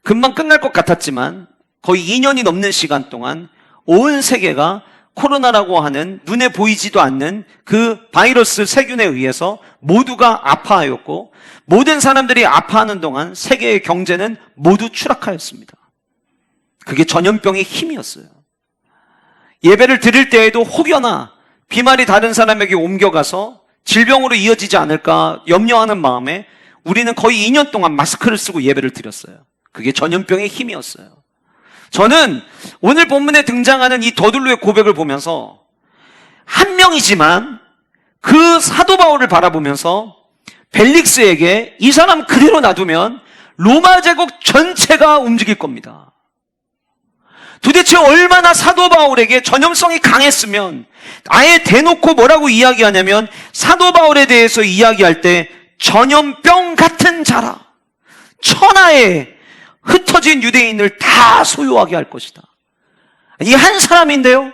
금방 끝날 것 같았지만 거의 2년이 넘는 시간 동안 온 세계가 코로나라고 하는 눈에 보이지도 않는 그 바이러스 세균에 의해서 모두가 아파하였고, 모든 사람들이 아파하는 동안 세계의 경제는 모두 추락하였습니다. 그게 전염병의 힘이었어요. 예배를 드릴 때에도 혹여나 비말이 다른 사람에게 옮겨가서 질병으로 이어지지 않을까 염려하는 마음에 우리는 거의 2년 동안 마스크를 쓰고 예배를 드렸어요. 그게 전염병의 힘이었어요. 저는 오늘 본문에 등장하는 이 더둘로의 고백을 보면서 한 명이지만 그 사도 바울을 바라보면서 벨릭스에게 이 사람 그대로 놔두면 로마 제국 전체가 움직일 겁니다. 도대체 얼마나 사도 바울에게 전염성이 강했으면 아예 대놓고 뭐라고 이야기하냐면 사도 바울에 대해서 이야기할 때 전염병 같은 자라, 천하에 흩어진 유대인을 다 소유하게 할 것이다. 이 한 사람인데요,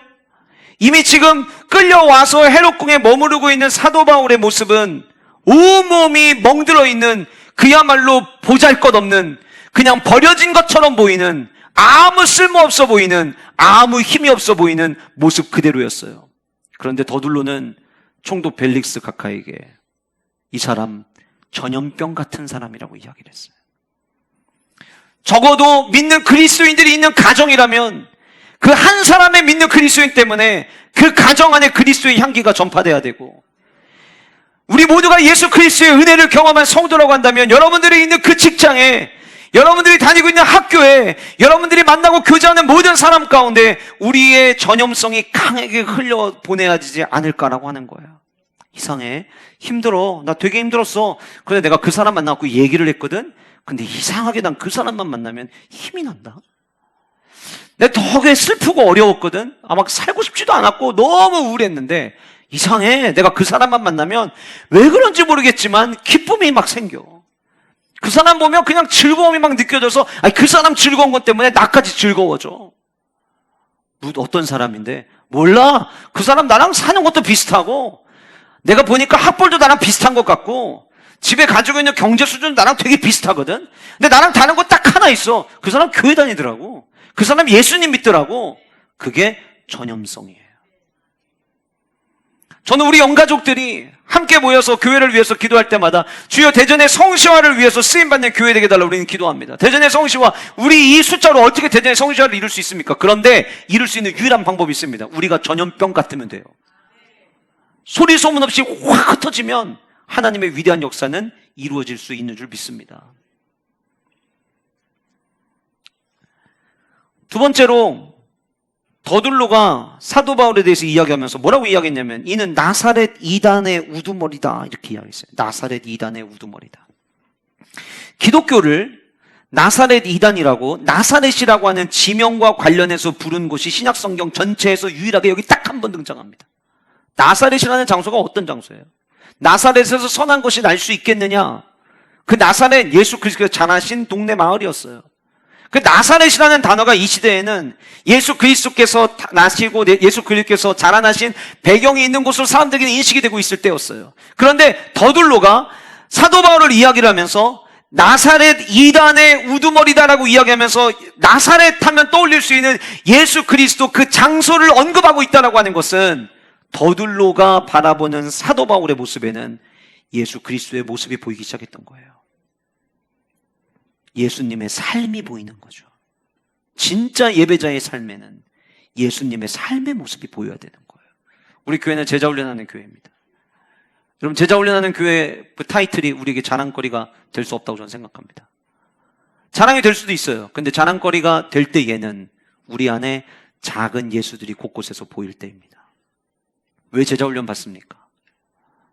이미 지금 끌려와서 헤롯궁에 머무르고 있는 사도 바울의 모습은 온몸이 멍들어 있는, 그야말로 보잘것없는, 그냥 버려진 것처럼 보이는, 아무 쓸모없어 보이는, 아무 힘이 없어 보이는 모습 그대로였어요. 그런데 더둘로는 총독 벨릭스 각하에게 이 사람 전염병 같은 사람이라고 이야기를 했어요. 적어도 믿는 그리스도인들이 있는 가정이라면 그 한 사람의 믿는 그리스도인 때문에 그 가정 안에 그리스도의 향기가 전파돼야 되고, 우리 모두가 예수 그리스도의 은혜를 경험한 성도라고 한다면 여러분들이 있는 그 직장에, 여러분들이 다니고 있는 학교에, 여러분들이 만나고 교제하는 모든 사람 가운데 우리의 전염성이 강하게 흘려보내야 되지 않을까라고 하는 거예요. 이상해, 힘들어, 나 되게 힘들었어. 그런데 내가 그 사람 만나고 얘기를 했거든. 근데 이상하게 난 그 사람만 만나면 힘이 난다. 내가 되게 슬프고 어려웠거든. 막 살고 싶지도 않았고 너무 우울했는데 이상해, 내가 그 사람만 만나면 왜 그런지 모르겠지만 기쁨이 막 생겨. 그 사람 보면 그냥 즐거움이 막 느껴져서 그 사람 즐거운 것 때문에 나까지 즐거워져. 어떤 사람인데? 몰라. 그 사람 나랑 사는 것도 비슷하고, 내가 보니까 학벌도 나랑 비슷한 것 같고, 집에 가지고 있는 경제 수준도 나랑 되게 비슷하거든. 근데 나랑 다른 거 딱 하나 있어. 그 사람 교회 다니더라고. 그 사람 예수님 믿더라고. 그게 전염성이에요. 저는 우리 영가족들이 함께 모여서 교회를 위해서 기도할 때마다 주여 대전의 성시화를 위해서 쓰임받는 교회 되게 달라 우리는 기도합니다. 대전의 성시화, 우리 이 숫자로 어떻게 대전의 성시화를 이룰 수 있습니까? 그런데 이룰 수 있는 유일한 방법이 있습니다. 우리가 전염병 같으면 돼요. 소리 소문 없이 확 흩어지면 하나님의 위대한 역사는 이루어질 수 있는 줄 믿습니다. 두 번째로 더둘로가 사도 바울에 대해서 이야기하면서 뭐라고 이야기했냐면 이는 나사렛 이단의 우두머리다 이렇게 이야기했어요. 나사렛 이단의 우두머리다. 기독교를 나사렛 이단이라고, 나사렛이라고 하는 지명과 관련해서 부른 곳이 신약성경 전체에서 유일하게 여기 딱 한 번 등장합니다. 나사렛이라는 장소가 어떤 장소예요? 나사렛에서 선한 것이 날 수 있겠느냐? 그 나사렛, 예수 그리스도가 자라신 동네 마을이었어요. 그 나사렛이라는 단어가 이 시대에는 예수 그리스도께서 나시고 예수 그리스도께서 자라나신 배경이 있는 곳으로 사람들에게 인식이 되고 있을 때였어요. 그런데 더둘로가 사도 바울을 이야기를 하면서 나사렛 이단의 우두머리다라고 이야기하면서 나사렛 하면 떠올릴 수 있는 예수 그리스도 그 장소를 언급하고 있다라고 하는 것은 더둘로가 바라보는 사도 바울의 모습에는 예수 그리스도의 모습이 보이기 시작했던 거예요. 예수님의 삶이 보이는 거죠. 진짜 예배자의 삶에는 예수님의 삶의 모습이 보여야 되는 거예요. 우리 교회는 제자 훈련하는 교회입니다. 여러분, 제자 훈련하는 교회 그 타이틀이 우리에게 자랑거리가 될 수 없다고 저는 생각합니다. 자랑이 될 수도 있어요. 근데 자랑거리가 될 때에는 우리 안에 작은 예수들이 곳곳에서 보일 때입니다. 왜 제자 훈련 받습니까?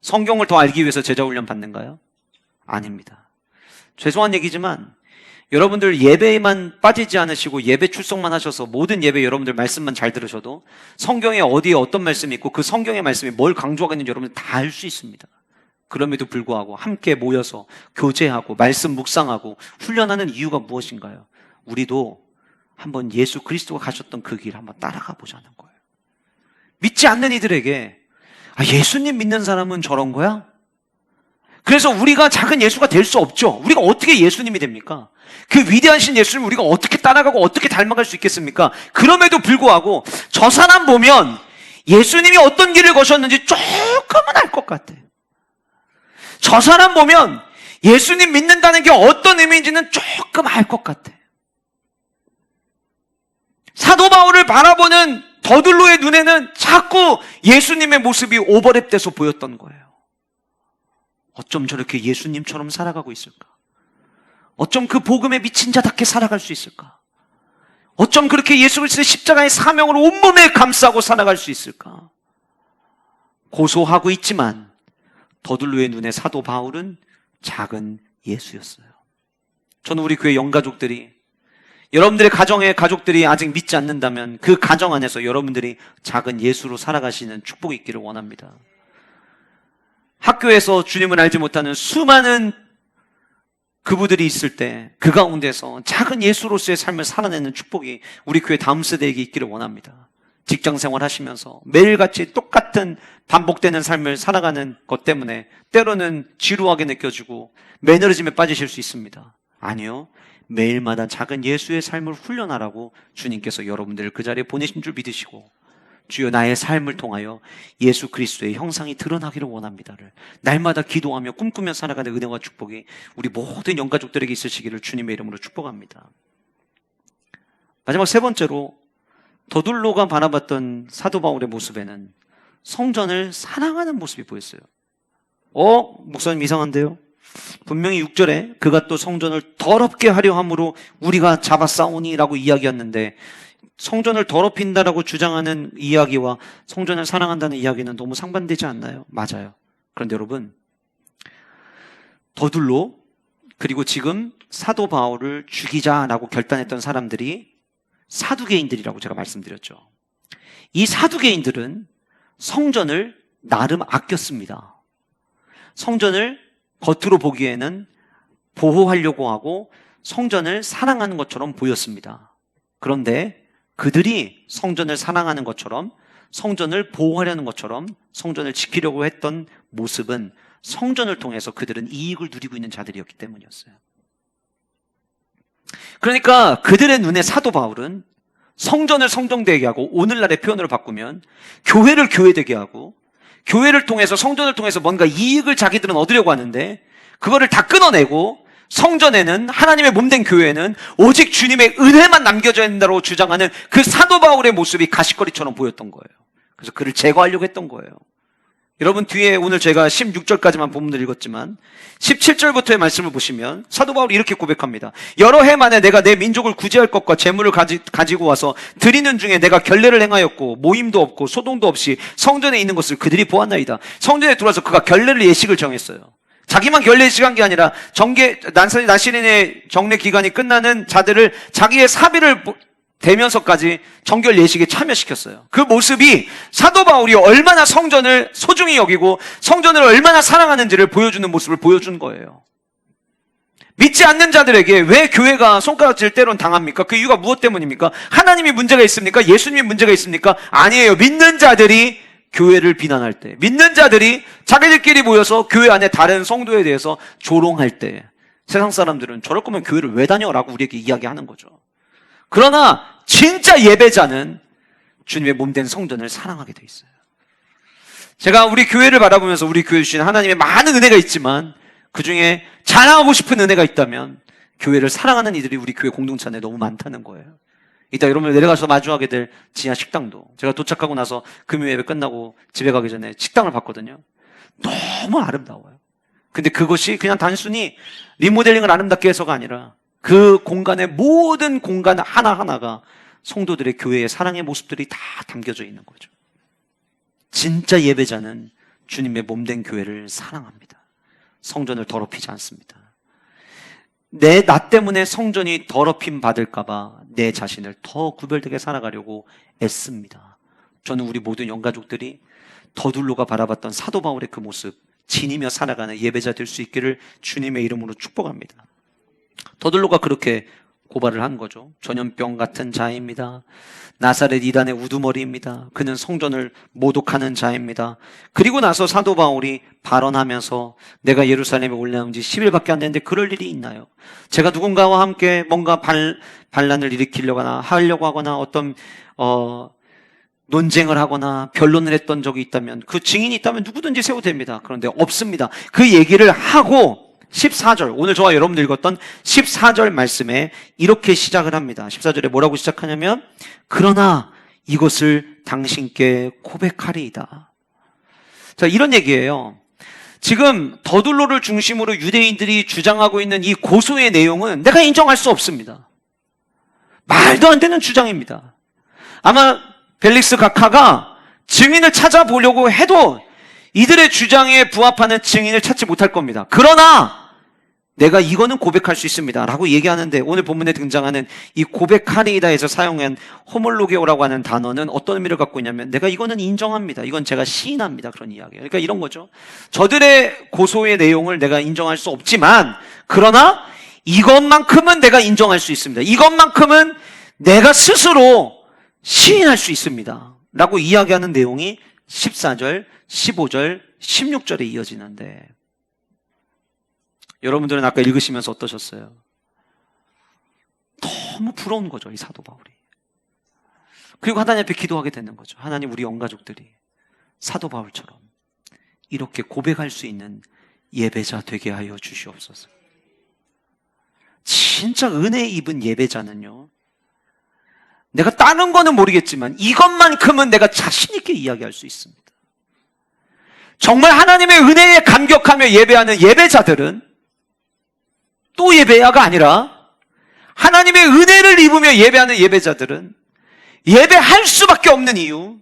성경을 더 알기 위해서 제자 훈련 받는가요? 아닙니다. 죄송한 얘기지만 여러분들 예배에만 빠지지 않으시고 예배 출석만 하셔서 모든 예배 여러분들 말씀만 잘 들으셔도 성경에 어디에 어떤 말씀이 있고 그 성경의 말씀이 뭘 강조하고 있는지 여러분들 다 알 수 있습니다. 그럼에도 불구하고 함께 모여서 교제하고 말씀 묵상하고 훈련하는 이유가 무엇인가요? 우리도 한번 예수 그리스도가 가셨던 그 길 한번 따라가 보자는 거예요. 믿지 않는 이들에게 예수님 믿는 사람은 저런 거야? 그래서 우리가 작은 예수가 될 수 없죠. 우리가 어떻게 예수님이 됩니까? 그 위대하신 예수님을 우리가 어떻게 따라가고 어떻게 닮아갈 수 있겠습니까? 그럼에도 불구하고 저 사람 보면 예수님이 어떤 길을 거셨는지 조금은 알 것 같아. 저 사람 보면 예수님 믿는다는 게 어떤 의미인지는 조금 알 것 같아. 사도 바울을 바라보는 더들로의 눈에는 자꾸 예수님의 모습이 오버랩돼서 보였던 거예요. 어쩜 저렇게 예수님처럼 살아가고 있을까? 어쩜 그 복음에 미친 자답게 살아갈 수 있을까? 어쩜 그렇게 예수 그리스도의 십자가의 사명을 온몸에 감싸고 살아갈 수 있을까? 고소하고 있지만 더들로의 눈에 사도 바울은 작은 예수였어요. 저는 우리 교회 영가족들이, 여러분들의 가정의 가족들이 아직 믿지 않는다면 그 가정 안에서 여러분들이 작은 예수로 살아가시는 축복이 있기를 원합니다. 학교에서 주님을 알지 못하는 수많은 그부들이 있을 때 그 가운데서 작은 예수로서의 삶을 살아내는 축복이 우리 교회 다음 세대에게 있기를 원합니다. 직장생활 하시면서 매일같이 똑같은 반복되는 삶을 살아가는 것 때문에 때로는 지루하게 느껴지고 매너리즘에 빠지실 수 있습니다. 아니요, 매일마다 작은 예수의 삶을 훈련하라고 주님께서 여러분들을 그 자리에 보내신 줄 믿으시고, 주여 나의 삶을 통하여 예수 그리스도의 형상이 드러나기를 원합니다를 날마다 기도하며 꿈꾸며 살아가는 은혜와 축복이 우리 모든 영가족들에게 있으시기를 주님의 이름으로 축복합니다. 마지막 세 번째로, 더둘로가 바라봤던 사도 바울의 모습에는 성전을 사랑하는 모습이 보였어요. 목사님 이상한데요? 분명히 6절에 그가 또 성전을 더럽게 하려 함으로 우리가 잡아싸우니 라고 이야기했는데, 성전을 더럽힌다라고 주장하는 이야기와 성전을 사랑한다는 이야기는 너무 상반되지 않나요? 맞아요. 그런데 여러분, 더둘로 그리고 지금 사도 바울을 죽이자라고 결단했던 사람들이 사두개인들이라고 제가 말씀드렸죠. 이 사두개인들은 성전을 나름 아꼈습니다. 성전을 겉으로 보기에는 보호하려고 하고 성전을 사랑하는 것처럼 보였습니다. 그런데 그들이 성전을 사랑하는 것처럼, 성전을 보호하려는 것처럼 성전을 지키려고 했던 모습은 성전을 통해서 그들은 이익을 누리고 있는 자들이었기 때문이었어요. 그러니까 그들의 눈에 사도 바울은 성전을 성전되게 하고, 오늘날의 표현으로 바꾸면 교회를 교회되게 하고, 교회를 통해서, 성전을 통해서 뭔가 이익을 자기들은 얻으려고 하는데 그거를 다 끊어내고, 성전에는, 하나님의 몸된 교회에는 오직 주님의 은혜만 남겨져야 된다고 주장하는 그 사도 바울의 모습이 가시거리처럼 보였던 거예요. 그래서 그를 제거하려고 했던 거예요. 여러분, 뒤에 오늘 제가 16절까지만 본문을 읽었지만 17절부터의 말씀을 보시면 사도 바울이 이렇게 고백합니다. 여러 해 만에 내가 내 민족을 구제할 것과 재물을 가지고 와서 드리는 중에 내가 결례를 행하였고 모임도 없고 소동도 없이 성전에 있는 것을 그들이 보았나이다. 성전에 들어와서 그가 결례를 예식을 정했어요. 자기만 결례 시간 게 아니라 나시린의 정례 기간이 끝나는 자들을 자기의 사비를 대면서까지 정결 예식에 참여시켰어요. 그 모습이 사도 바울이 얼마나 성전을 소중히 여기고 성전을 얼마나 사랑하는지를 보여주는 모습을 보여준 거예요. 믿지 않는 자들에게 왜 교회가 손가락질 때론 당합니까? 그 이유가 무엇 때문입니까? 하나님이 문제가 있습니까? 예수님이 문제가 있습니까? 아니에요. 믿는 자들이 교회를 비난할 때, 믿는 자들이 자기들끼리 모여서 교회 안에 다른 성도에 대해서 조롱할 때, 세상 사람들은 저럴 거면 교회를 왜 다녀라고 우리에게 이야기하는 거죠. 그러나 진짜 예배자는 주님의 몸된 성전을 사랑하게 돼 있어요. 제가 우리 교회를 바라보면서 우리 교회 주신 하나님의 많은 은혜가 있지만 그 중에 자랑하고 싶은 은혜가 있다면 교회를 사랑하는 이들이 우리 교회 공동체 안에 너무 많다는 거예요. 이따 여러분들 내려가서 마주하게 될 지하 식당도, 제가 도착하고 나서 금요 예배 끝나고 집에 가기 전에 식당을 봤거든요. 너무 아름다워요. 근데 그것이 그냥 단순히 리모델링을 아름답게 해서가 아니라 그 공간의 모든 공간 하나하나가 성도들의 교회의 사랑의 모습들이 다 담겨져 있는 거죠. 진짜 예배자는 주님의 몸된 교회를 사랑합니다. 성전을 더럽히지 않습니다. 나 때문에 성전이 더럽힘 받을까봐 내 자신을 더 구별되게 살아가려고 애씁니다. 저는 우리 모든 영가족들이 더둘로가 바라봤던 사도 바울의 그 모습 지니며 살아가는 예배자 될 수 있기를 주님의 이름으로 축복합니다. 더둘로가 그렇게 고발을 한 거죠. 전염병 같은 자입니다. 나사렛 이단의 우두머리입니다. 그는 성전을 모독하는 자입니다. 그리고 나서 사도 바울이 발언하면서 내가 예루살렘에 올라온 지 10일밖에 안 됐는데 그럴 일이 있나요? 제가 누군가와 함께 뭔가 반란을 일으키려거나 하려고 하거나 어떤 논쟁을 하거나 변론을 했던 적이 있다면, 그 증인이 있다면 누구든지 세워도 됩니다. 그런데 없습니다. 그 얘기를 하고 14절, 오늘 저와 여러분들 읽었던 14절 말씀에 이렇게 시작을 합니다. 14절에 뭐라고 시작하냐면, 그러나 이것을 당신께 고백하리이다. 자, 이런 얘기예요. 지금 더둘로를 중심으로 유대인들이 주장하고 있는 이 고소의 내용은 내가 인정할 수 없습니다. 말도 안 되는 주장입니다. 아마 벨릭스 각하가 증인을 찾아보려고 해도 이들의 주장에 부합하는 증인을 찾지 못할 겁니다. 그러나 내가 이거는 고백할 수 있습니다 라고 얘기하는데, 오늘 본문에 등장하는 이 고백하리이다에서 사용한 호몰로게오라고 하는 단어는 어떤 의미를 갖고 있냐면, 내가 이거는 인정합니다, 이건 제가 시인합니다, 그런 이야기예요. 그러니까 이런 거죠. 저들의 고소의 내용을 내가 인정할 수 없지만 그러나 이것만큼은 내가 인정할 수 있습니다. 이것만큼은 내가 스스로 시인할 수 있습니다 라고 이야기하는 내용이 14절, 15절, 16절에 이어지는데, 여러분들은 아까 읽으시면서 어떠셨어요? 너무 부러운 거죠, 이 사도 바울이. 그리고 하나님 앞에 기도하게 되는 거죠. 하나님, 우리 온 가족들이 사도 바울처럼 이렇게 고백할 수 있는 예배자 되게 하여 주시옵소서. 진짜 은혜 입은 예배자는요, 내가 다른 거는 모르겠지만 이것만큼은 내가 자신 있게 이야기할 수 있습니다. 정말 하나님의 은혜에 감격하며 예배하는 예배자들은 또 예배야가 아니라, 하나님의 은혜를 입으며 예배하는 예배자들은 예배할 수밖에 없는 이유,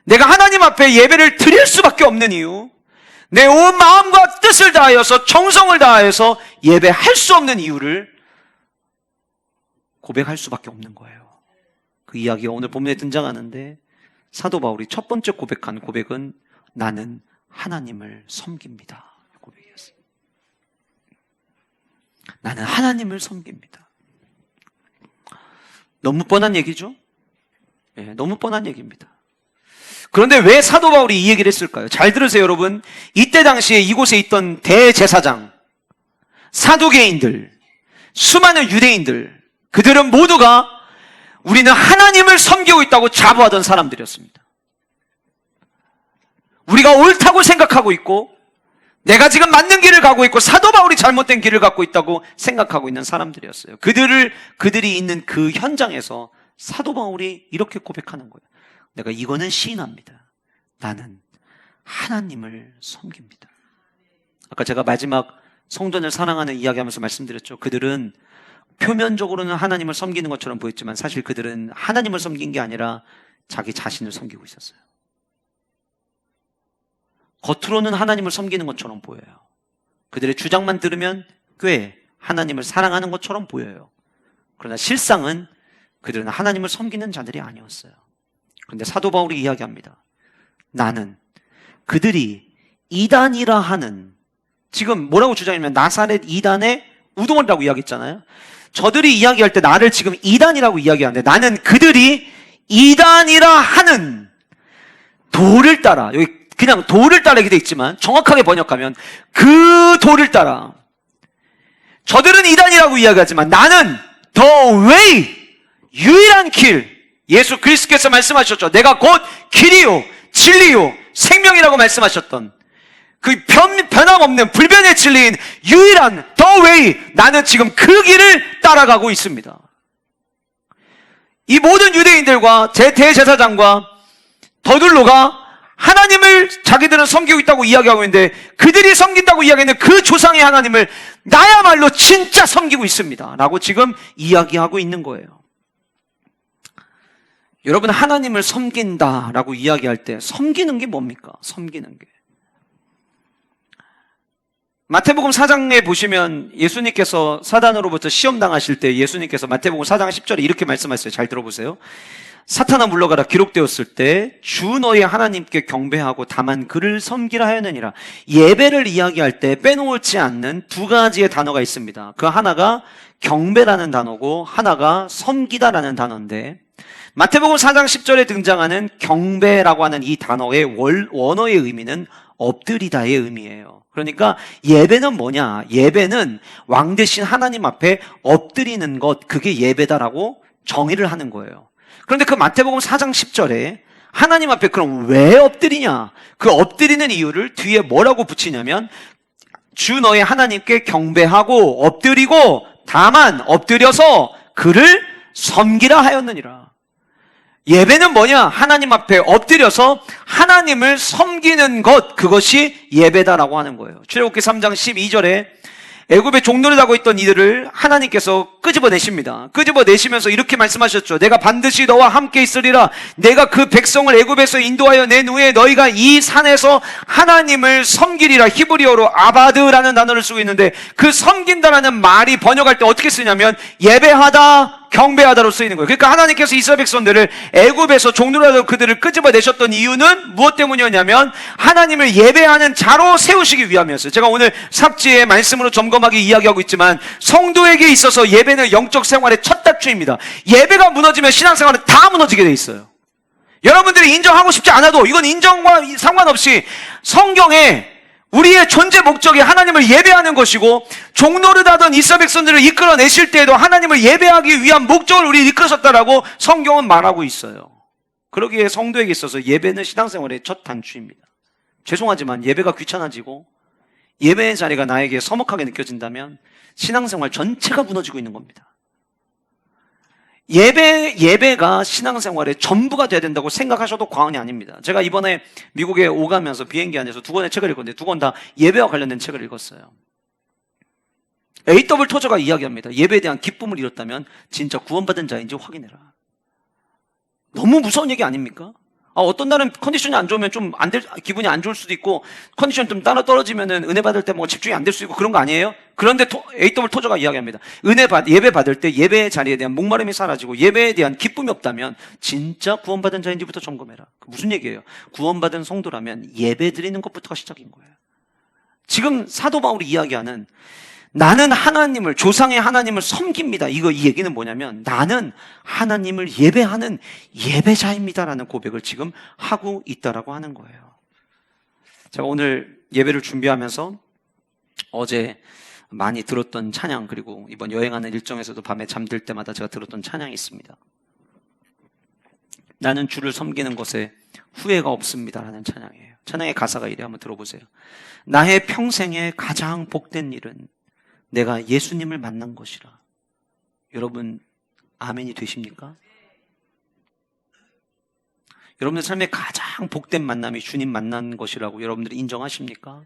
내가 하나님 앞에 예배를 드릴 수밖에 없는 이유, 내 온 마음과 뜻을 다하여서 정성을 다하여서 예배할 수 없는 이유를 고백할 수밖에 없는 거예요. 그 이야기가 오늘 본문에 등장하는데, 사도 바울이 첫 번째 고백한 고백은 나는 하나님을 섬깁니다 고백이었어요. 나는 하나님을 섬깁니다. 너무 뻔한 얘기죠? 네, 너무 뻔한 얘기입니다. 그런데 왜 사도 바울이 이 얘기를 했을까요? 잘 들으세요, 여러분. 이때 당시에 이곳에 있던 대제사장, 사두개인들, 수많은 유대인들, 그들은 모두가 우리는 하나님을 섬기고 있다고 자부하던 사람들이었습니다. 우리가 옳다고 생각하고 있고, 내가 지금 맞는 길을 가고 있고, 사도 바울이 잘못된 길을 갖고 있다고 생각하고 있는 사람들이었어요. 그들이 있는 그 현장에서 사도 바울이 이렇게 고백하는 거예요. 내가 이거는 시인합니다. 나는 하나님을 섬깁니다. 아까 제가 마지막 성전을 사랑하는 이야기하면서 말씀드렸죠. 그들은 표면적으로는 하나님을 섬기는 것처럼 보였지만 사실 그들은 하나님을 섬긴 게 아니라 자기 자신을 섬기고 있었어요. 겉으로는 하나님을 섬기는 것처럼 보여요. 그들의 주장만 들으면 꽤 하나님을 사랑하는 것처럼 보여요. 그러나 실상은 그들은 하나님을 섬기는 자들이 아니었어요. 그런데 사도 바울이 이야기합니다. 나는 그들이 이단이라 하는, 지금 뭐라고 주장하냐면 나사렛 이단의 우두머리라고 이야기했잖아요. 저들이 이야기할 때 나를 지금 이단이라고 이야기하는데, 나는 그들이 이단이라 하는 도를 따라, 여기 그냥 도를 따라 이렇게 돼 있지만 정확하게 번역하면 그 도를 따라, 저들은 이단이라고 이야기하지만 나는 the way, 유일한 길, 예수 그리스도께서 말씀하셨죠. 내가 곧 길이요 진리요 생명이라고 말씀하셨던 그 변함없는 불변의 진리인 유일한 the way, 나는 지금 그 길을 따라가고 있습니다. 이 모든 유대인들과 대제사장과 더둘로가 하나님을 자기들은 섬기고 있다고 이야기하고 있는데, 그들이 섬긴다고 이야기하는 그 조상의 하나님을 나야말로 진짜 섬기고 있습니다 라고 지금 이야기하고 있는 거예요. 여러분, 하나님을 섬긴다라고 이야기할 때 섬기는 게 뭡니까? 섬기는 게, 마태복음 4장에 보시면 예수님께서 사단으로부터 시험 당하실 때 예수님께서 마태복음 4장 10절에 이렇게 말씀하셨어요. 잘 들어보세요. 사탄아 물러가라 기록되었을 때 주 너희 하나님께 경배하고 다만 그를 섬기라 하였느니라. 예배를 이야기할 때 빼놓지 않는 두 가지의 단어가 있습니다. 그 하나가 경배라는 단어고 하나가 섬기다라는 단어인데, 마태복음 4장 10절에 등장하는 경배라고 하는 이 단어의 원어의 의미는 엎드리다의 의미예요. 그러니까 예배는 뭐냐? 예배는 왕 대신 하나님 앞에 엎드리는 것, 그게 예배다라고 정의를 하는 거예요. 그런데 그 마태복음 4장 10절에 하나님 앞에 그럼 왜 엎드리냐? 그 엎드리는 이유를 뒤에 뭐라고 붙이냐면 주 너의 하나님께 경배하고 엎드리고 다만 엎드려서 그를 섬기라 하였느니라. 예배는 뭐냐? 하나님 앞에 엎드려서 하나님을 섬기는 것, 그것이 예배다라고 하는 거예요. 출애굽기 3장 12절에 애굽에 종노릇 하고 있던 이들을 하나님께서 끄집어내십니다. 끄집어내시면서 이렇게 말씀하셨죠. 내가 반드시 너와 함께 있으리라. 내가 그 백성을 애굽에서 인도하여 낸 후에 너희가 이 산에서 하나님을 섬기리라. 히브리어로 아바드라는 단어를 쓰고 있는데, 그 섬긴다라는 말이 번역할 때 어떻게 쓰냐면 예배하다, 경배하다로 쓰이는 거예요. 그러니까 하나님께서 이스라엘 백성들을 애굽에서 종노릇하던 그들을 끄집어내셨던 이유는 무엇 때문이었냐면 하나님을 예배하는 자로 세우시기 위함이었어요. 제가 오늘 삽지의 말씀으로 점검하기 이야기하고 있지만, 성도에게 있어서 예배는 영적 생활의 첫 단추입니다. 예배가 무너지면 신앙생활은 다 무너지게 돼 있어요. 여러분들이 인정하고 싶지 않아도 이건 인정과 상관없이 성경에 우리의 존재 목적이 하나님을 예배하는 것이고, 종노릇하던 이스라엘 백성들을 이끌어내실 때에도 하나님을 예배하기 위한 목적을 우리 이끌으셨다라고 성경은 말하고 있어요. 그러기에 성도에게 있어서 예배는 신앙생활의 첫 단추입니다. 죄송하지만 예배가 귀찮아지고 예배의 자리가 나에게 서먹하게 느껴진다면 신앙생활 전체가 무너지고 있는 겁니다. 예배가 신앙생활의 전부가 돼야 된다고 생각하셔도 과언이 아닙니다. 제가 이번에 미국에 오가면서 비행기 안에서 두 권의 책을 읽었는데 두 권 다 예배와 관련된 책을 읽었어요. A.W. 토저가 이야기합니다. 예배에 대한 기쁨을 잃었다면 진짜 구원받은 자인지 확인해라. 너무 무서운 얘기 아닙니까? 어떤 날은 컨디션이 안 좋으면 기분이 안 좋을 수도 있고, 컨디션 좀 따라 떨어지면은 은혜 받을 때 뭐 집중이 안 될 수 있고 그런 거 아니에요? 그런데 A.W. 토저가 이야기합니다. 예배 받을 때 예배의 자리에 대한 목마름이 사라지고 예배에 대한 기쁨이 없다면 진짜 구원받은 자인지부터 점검해라. 무슨 얘기예요? 구원받은 성도라면 예배 드리는 것부터가 시작인 거예요. 지금 사도 바울이 이야기하는 나는 하나님을, 조상의 하나님을 섬깁니다. 이 얘기는 뭐냐면 나는 하나님을 예배하는 예배자입니다라는 고백을 지금 하고 있다라고 하는 거예요. 제가 오늘 예배를 준비하면서 어제 많이 들었던 찬양, 그리고 이번 여행하는 일정에서도 밤에 잠들 때마다 제가 들었던 찬양이 있습니다. 나는 주를 섬기는 것에 후회가 없습니다라는 찬양이에요. 찬양의 가사가 이래, 한번 들어보세요. 나의 평생에 가장 복된 일은 내가 예수님을 만난 것이라. 여러분 아멘이 되십니까? 여러분들 삶의 가장 복된 만남이 주님 만난 것이라고 여러분들이 인정하십니까?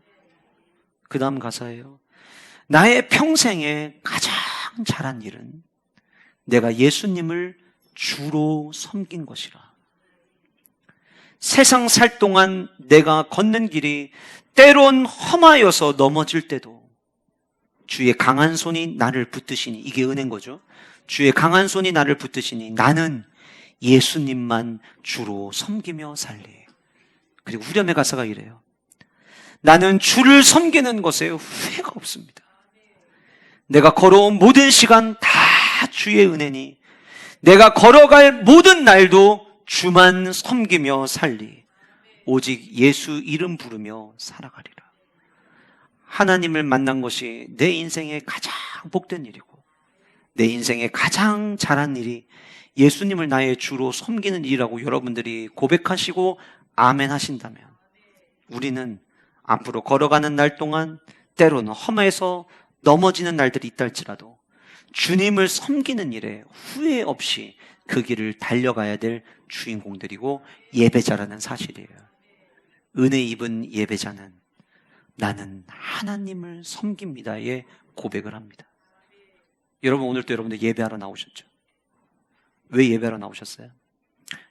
그 다음 가사예요. 나의 평생에 가장 잘한 일은 내가 예수님을 주로 섬긴 것이라. 세상 살 동안 내가 걷는 길이 때론 험하여서 넘어질 때도 주의 강한 손이 나를 붙드시니, 이게 은혜인 거죠. 주의 강한 손이 나를 붙드시니 나는 예수님만 주로 섬기며 살리. 그리고 후렴의 가사가 이래요. 나는 주를 섬기는 것에 후회가 없습니다. 내가 걸어온 모든 시간 다 주의 은혜니 내가 걸어갈 모든 날도 주만 섬기며 살리. 오직 예수 이름 부르며 살아가리라. 하나님을 만난 것이 내 인생의 가장 복된 일이고, 내 인생의 가장 잘한 일이 예수님을 나의 주로 섬기는 일이라고 여러분들이 고백하시고 아멘 하신다면, 우리는 앞으로 걸어가는 날 동안 때로는 험해서 넘어지는 날들이 있다 할지라도 주님을 섬기는 일에 후회 없이 그 길을 달려가야 될 주인공들이고 예배자라는 사실이에요. 은혜 입은 예배자는 나는 하나님을 섬깁니다의 고백을 합니다. 여러분 오늘도 여러분들 예배하러 나오셨죠? 왜 예배하러 나오셨어요?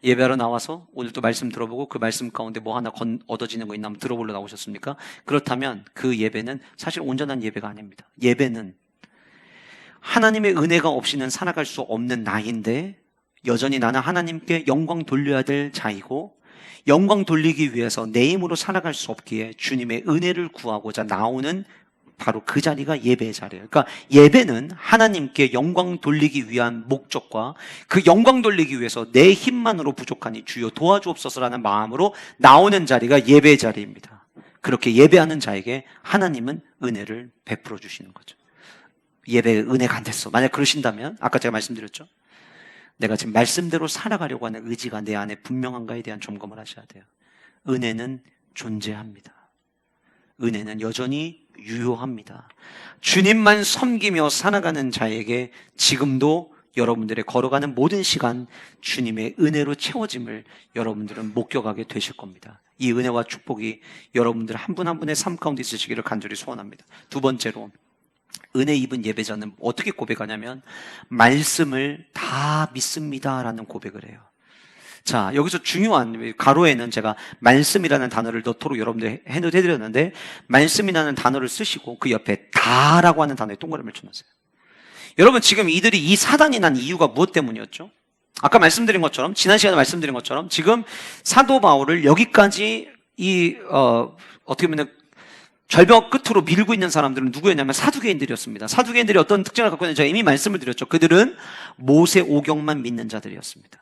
예배하러 나와서 오늘도 말씀 들어보고 그 말씀 가운데 뭐 하나 얻어지는 거 있나 한번 들어보러 나오셨습니까? 그렇다면 그 예배는 사실 온전한 예배가 아닙니다. 예배는 하나님의 은혜가 없이는 살아갈 수 없는 나인데, 여전히 나는 하나님께 영광 돌려야 될 자이고 영광 돌리기 위해서 내 힘으로 살아갈 수 없기에 주님의 은혜를 구하고자 나오는 바로 그 자리가 예배의 자리예요. 그러니까 예배는 하나님께 영광 돌리기 위한 목적과 그 영광 돌리기 위해서 내 힘만으로 부족하니 주여 도와주옵소서라는 마음으로 나오는 자리가 예배의 자리입니다. 그렇게 예배하는 자에게 하나님은 은혜를 베풀어 주시는 거죠. 예배의 은혜가 안 됐어. 만약 그러신다면 아까 제가 말씀드렸죠. 내가 지금 말씀대로 살아가려고 하는 의지가 내 안에 분명한가에 대한 점검을 하셔야 돼요. 은혜는 존재합니다. 은혜는 여전히 유효합니다. 주님만 섬기며 살아가는 자에게 지금도 여러분들의 걸어가는 모든 시간 주님의 은혜로 채워짐을 여러분들은 목격하게 되실 겁니다. 이 은혜와 축복이 여러분들 한 분 한 분의 삶 가운데 있으시기를 간절히 소원합니다. 두 번째로 은혜 입은 예배자는 어떻게 고백하냐면 말씀을 다 믿습니다라는 고백을 해요. 자, 여기서 중요한 가로에는 제가 말씀이라는 단어를 넣도록 여러분들 해드렸는데 말씀이라는 단어를 쓰시고 그 옆에 다라고 하는 단어에 동그라미를 쳐놨어요. 여러분 지금 이들이 이 사단이 난 이유가 무엇 때문이었죠? 아까 말씀드린 것처럼 지난 시간에 말씀드린 것처럼 지금 사도 바울을 여기까지 어떻게 보면 절벽 끝으로 밀고 있는 사람들은 누구였냐면 사두개인들이었습니다. 사두개인들이 어떤 특징을 갖고 있는지 제가 이미 말씀을 드렸죠. 그들은 모세 오경만 믿는 자들이었습니다.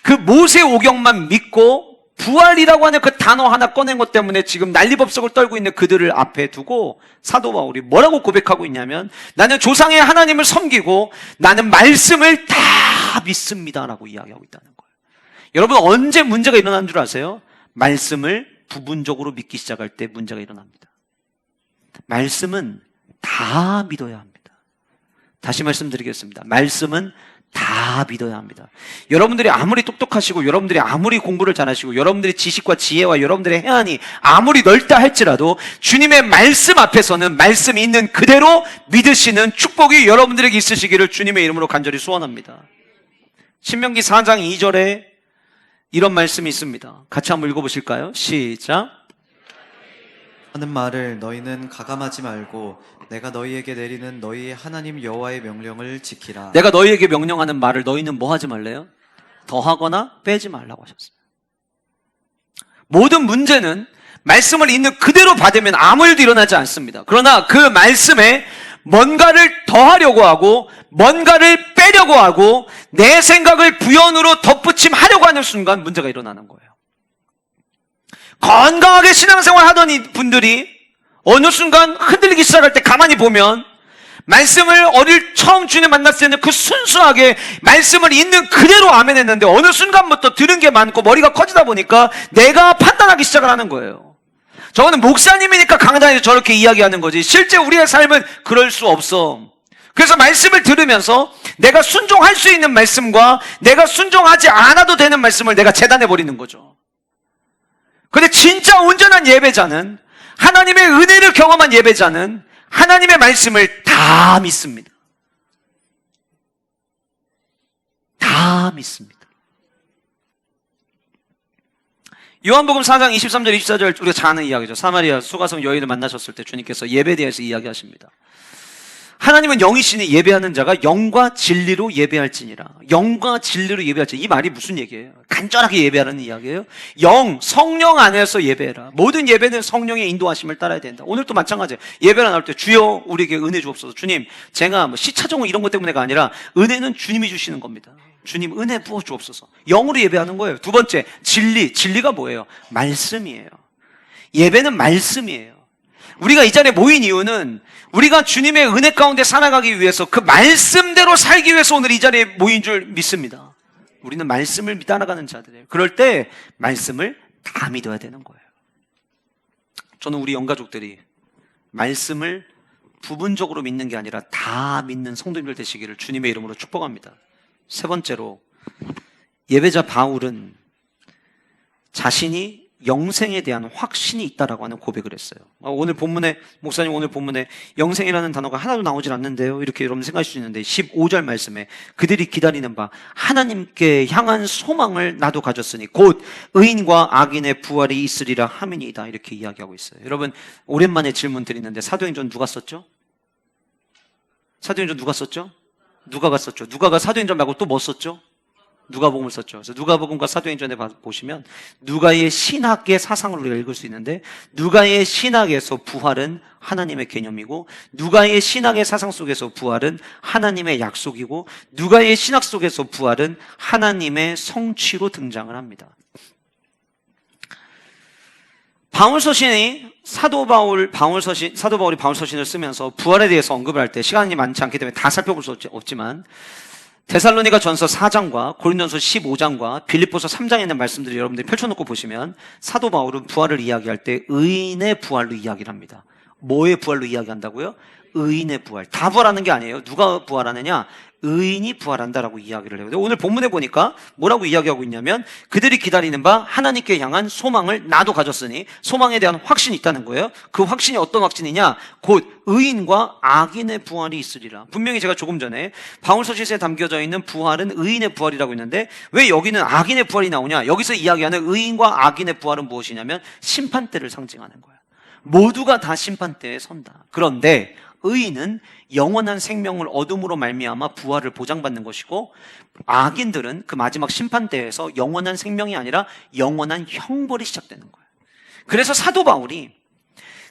그 모세 오경만 믿고 부활이라고 하는 그 단어 하나 꺼낸 것 때문에 지금 난리법석을 떨고 있는 그들을 앞에 두고 사도 바울이 뭐라고 고백하고 있냐면 나는 조상의 하나님을 섬기고 나는 말씀을 다 믿습니다라고 이야기하고 있다는 거예요. 여러분 언제 문제가 일어나는 줄 아세요? 말씀을 부분적으로 믿기 시작할 때 문제가 일어납니다. 말씀은 다 믿어야 합니다. 다시 말씀드리겠습니다. 말씀은 다 믿어야 합니다. 여러분들이 아무리 똑똑하시고 여러분들이 아무리 공부를 잘하시고 여러분들의 지식과 지혜와 여러분들의 해안이 아무리 넓다 할지라도 주님의 말씀 앞에서는 말씀 있는 그대로 믿으시는 축복이 여러분들에게 있으시기를 주님의 이름으로 간절히 소원합니다. 신명기 4장 2절에 이런 말씀이 있습니다. 같이 한번 읽어보실까요? 시작. 하는 말을 너희는 가감하지 말고 내가 너희에게 내리는 너희 하나님 여호와의 명령을 지키라. 내가 너희에게 명령하는 말을 너희는 뭐 하지 말래요? 더하거나 빼지 말라고 하셨어요. 모든 문제는 말씀을 있는 그대로 받으면 아무 일도 일어나지 않습니다. 그러나 그 말씀에 뭔가를 더하려고 하고 뭔가를 빼려고 하고 내 생각을 부연으로 덧붙임하려고 하는 순간 문제가 일어나는 거예요. 건강하게 신앙생활 하던 이 분들이 어느 순간 흔들리기 시작할 때 가만히 보면 말씀을 처음 주님 만났을 때는 그 순수하게 말씀을 있는 그대로 아멘했는데 어느 순간부터 들은 게 많고 머리가 커지다 보니까 내가 판단하기 시작을 하는 거예요. 저거는 목사님이니까 강단에서 저렇게 이야기하는 거지 실제 우리의 삶은 그럴 수 없어. 그래서 말씀을 들으면서 내가 순종할 수 있는 말씀과 내가 순종하지 않아도 되는 말씀을 내가 재단해 버리는 거죠. 근데 진짜 온전한 예배자는 하나님의 은혜를 경험한 예배자는 하나님의 말씀을 다 믿습니다. 다 믿습니다. 요한복음 4장 23절 24절 우리가 잘 아는 이야기죠. 사마리아 수가성 여인을 만나셨을 때 주님께서 예배에 대해서 이야기하십니다. 하나님은 영이시니 예배하는 자가 영과 진리로 예배할지니라. 영과 진리로 예배할지니라. 이 말이 무슨 얘기예요? 간절하게 예배하라는 이야기예요. 성령 안에서 예배해라. 모든 예배는 성령의 인도하심을 따라야 된다. 오늘도 마찬가지예요. 예배를 나올 때 주여 우리에게 은혜 주옵소서. 주님 제가 시차정을 이런 것 때문에가 아니라 은혜는 주님이 주시는 겁니다. 주님 은혜 부어 주옵소서. 영으로 예배하는 거예요. 두 번째 진리가 뭐예요? 말씀이에요. 예배는 말씀이에요. 우리가 이 자리에 모인 이유는 우리가 주님의 은혜 가운데 살아가기 위해서 그 말씀대로 살기 위해서 오늘 이 자리에 모인 줄 믿습니다. 우리는 말씀을 따라가는 자들이에요. 그럴 때 말씀을 다 믿어야 되는 거예요. 저는 우리 영가족들이 말씀을 부분적으로 믿는 게 아니라 다 믿는 성도님들 되시기를 주님의 이름으로 축복합니다. 세 번째로 예배자 바울은 자신이 영생에 대한 확신이 있다라고 하는 고백을 했어요. 오늘 본문에 목사님 오늘 본문에 영생이라는 단어가 하나도 나오질 않는데요. 이렇게 여러분 생각하실 수 있는데 15절 말씀에 그들이 기다리는 바 하나님께 향한 소망을 나도 가졌으니 곧 의인과 악인의 부활이 있으리라 하미니이다. 이렇게 이야기하고 있어요. 여러분 오랜만에 질문 드리는데 사도행전 누가 썼죠? 사도행전 누가 썼죠? 누가가 썼죠. 누가가 사도행전 말고 또 뭐 썼죠? 누가복음을 썼죠. 그래서 누가복음과 사도행전에 보시면 누가의 신학의 사상을 우리가 읽을 수 있는데, 누가의 신학에서 부활은 하나님의 개념이고, 누가의 신학의 사상 속에서 부활은 하나님의 약속이고, 누가의 신학 속에서 부활은 하나님의 성취로 등장을 합니다. 바울서신이 사도 바울이 바울서신을 쓰면서 부활에 대해서 언급을 할 때 시간이 많지 않기 때문에 다 살펴볼 수 없지만, 데살로니가 전서 4장과 고린도전서 15장과 빌립보서 3장에 있는 말씀들을 여러분들이 펼쳐놓고 보시면 사도 바울은 부활을 이야기할 때 의인의 부활로 이야기를 합니다. 뭐의 부활로 이야기한다고요? 의인의 부활. 다 부활하는 게 아니에요. 누가 부활하느냐? 의인이 부활한다라고 이야기를 해요. 오늘 본문에 보니까 뭐라고 이야기하고 있냐면, 그들이 기다리는 바 하나님께 향한 소망을 나도 가졌으니 소망에 대한 확신이 있다는 거예요. 그 확신이 어떤 확신이냐? 곧 의인과 악인의 부활이 있으리라. 분명히 제가 조금 전에 바울서신에 담겨져 있는 부활은 의인의 부활이라고 했는데, 왜 여기는 악인의 부활이 나오냐? 여기서 이야기하는 의인과 악인의 부활은 무엇이냐면 심판대를 상징하는 거예요. 모두가 다 심판대에 선다. 그런데 의인은 영원한 생명을 얻음으로 말미암아 부활을 보장받는 것이고, 악인들은 그 마지막 심판대에서 영원한 생명이 아니라 영원한 형벌이 시작되는 거예요. 그래서 사도 바울이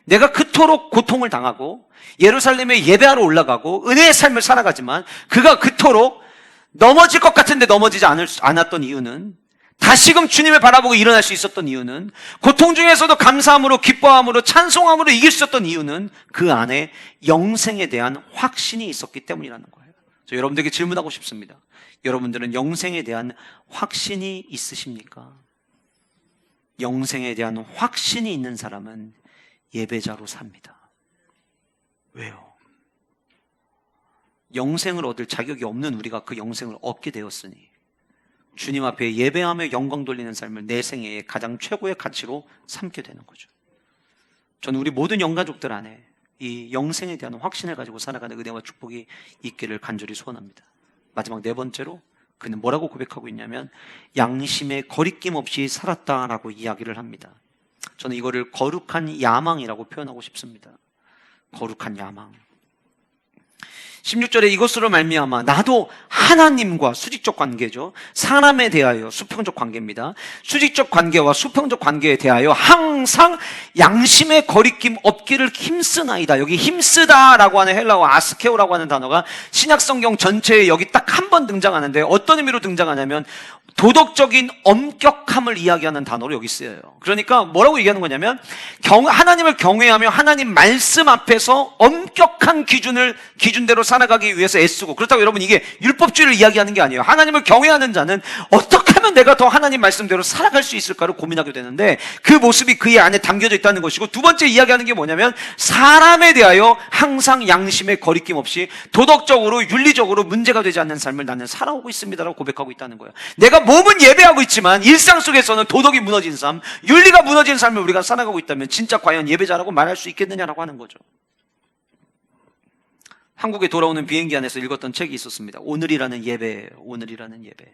내가 그토록 고통을 당하고 예루살렘에 예배하러 올라가고 은혜의 삶을 살아가지만 그가 그토록 넘어질 것 같은데 넘어지지 않았던 이유는, 다시금 주님을 바라보고 일어날 수 있었던 이유는, 고통 중에서도 감사함으로 기뻐함으로 찬송함으로 이길 수 있었던 이유는 그 안에 영생에 대한 확신이 있었기 때문이라는 거예요. 저 여러분들에게 질문하고 싶습니다. 여러분들은 영생에 대한 확신이 있으십니까? 영생에 대한 확신이 있는 사람은 예배자로 삽니다. 왜요? 영생을 얻을 자격이 없는 우리가 그 영생을 얻게 되었으니 주님 앞에 예배하며 영광 돌리는 삶을 내 생애의 가장 최고의 가치로 삼게 되는 거죠. 저는 우리 모든 영가족들 안에 이 영생에 대한 확신을 가지고 살아가는 은혜와 축복이 있기를 간절히 소원합니다. 마지막 네 번째로 그는 뭐라고 고백하고 있냐면, 양심에 거리낌 없이 살았다라고 이야기를 합니다. 저는 이거를 거룩한 야망이라고 표현하고 싶습니다. 거룩한 야망. 16절에 이것으로 말미암아 나도 하나님과, 수직적 관계죠. 사람에 대하여 수평적 관계입니다. 수직적 관계와 수평적 관계에 대하여 항상 양심의 거리낌 없기를 힘쓰나이다. 여기 힘쓰다라고 하는 헬라어 아스케오라고 하는 단어가 신약성경 전체에 여기 딱 한 번 등장하는데, 어떤 의미로 등장하냐면 도덕적인 엄격함을 이야기하는 단어로 여기 쓰여요. 그러니까 뭐라고 얘기하는 거냐면, 하나님을 경외하며 하나님 말씀 앞에서 엄격한 기준대로 살아가기 위해서 애쓰고, 그렇다고 여러분 이게 율법주의를 이야기하는 게 아니에요. 하나님을 경외하는 자는 어떻게 하면 내가 더 하나님 말씀대로 살아갈 수 있을까를 고민하게 되는데, 그 모습이 그의 안에 담겨져 있다는 것이고, 두 번째 이야기하는 게 뭐냐면 사람에 대하여 항상 양심에 거리낌 없이 도덕적으로 윤리적으로 문제가 되지 않는 삶을 나는 살아오고 있습니다라고 고백하고 있다는 거예요. 내가 몸은 예배하고 있지만 일상 속에서는 도덕이 무너진 삶, 윤리가 무너진 삶을 우리가 살아가고 있다면 진짜 과연 예배자라고 말할 수 있겠느냐라고 하는 거죠. 한국에 돌아오는 비행기 안에서 읽었던 책이 있었습니다. 오늘이라는 예배예요. 오늘이라는 예배.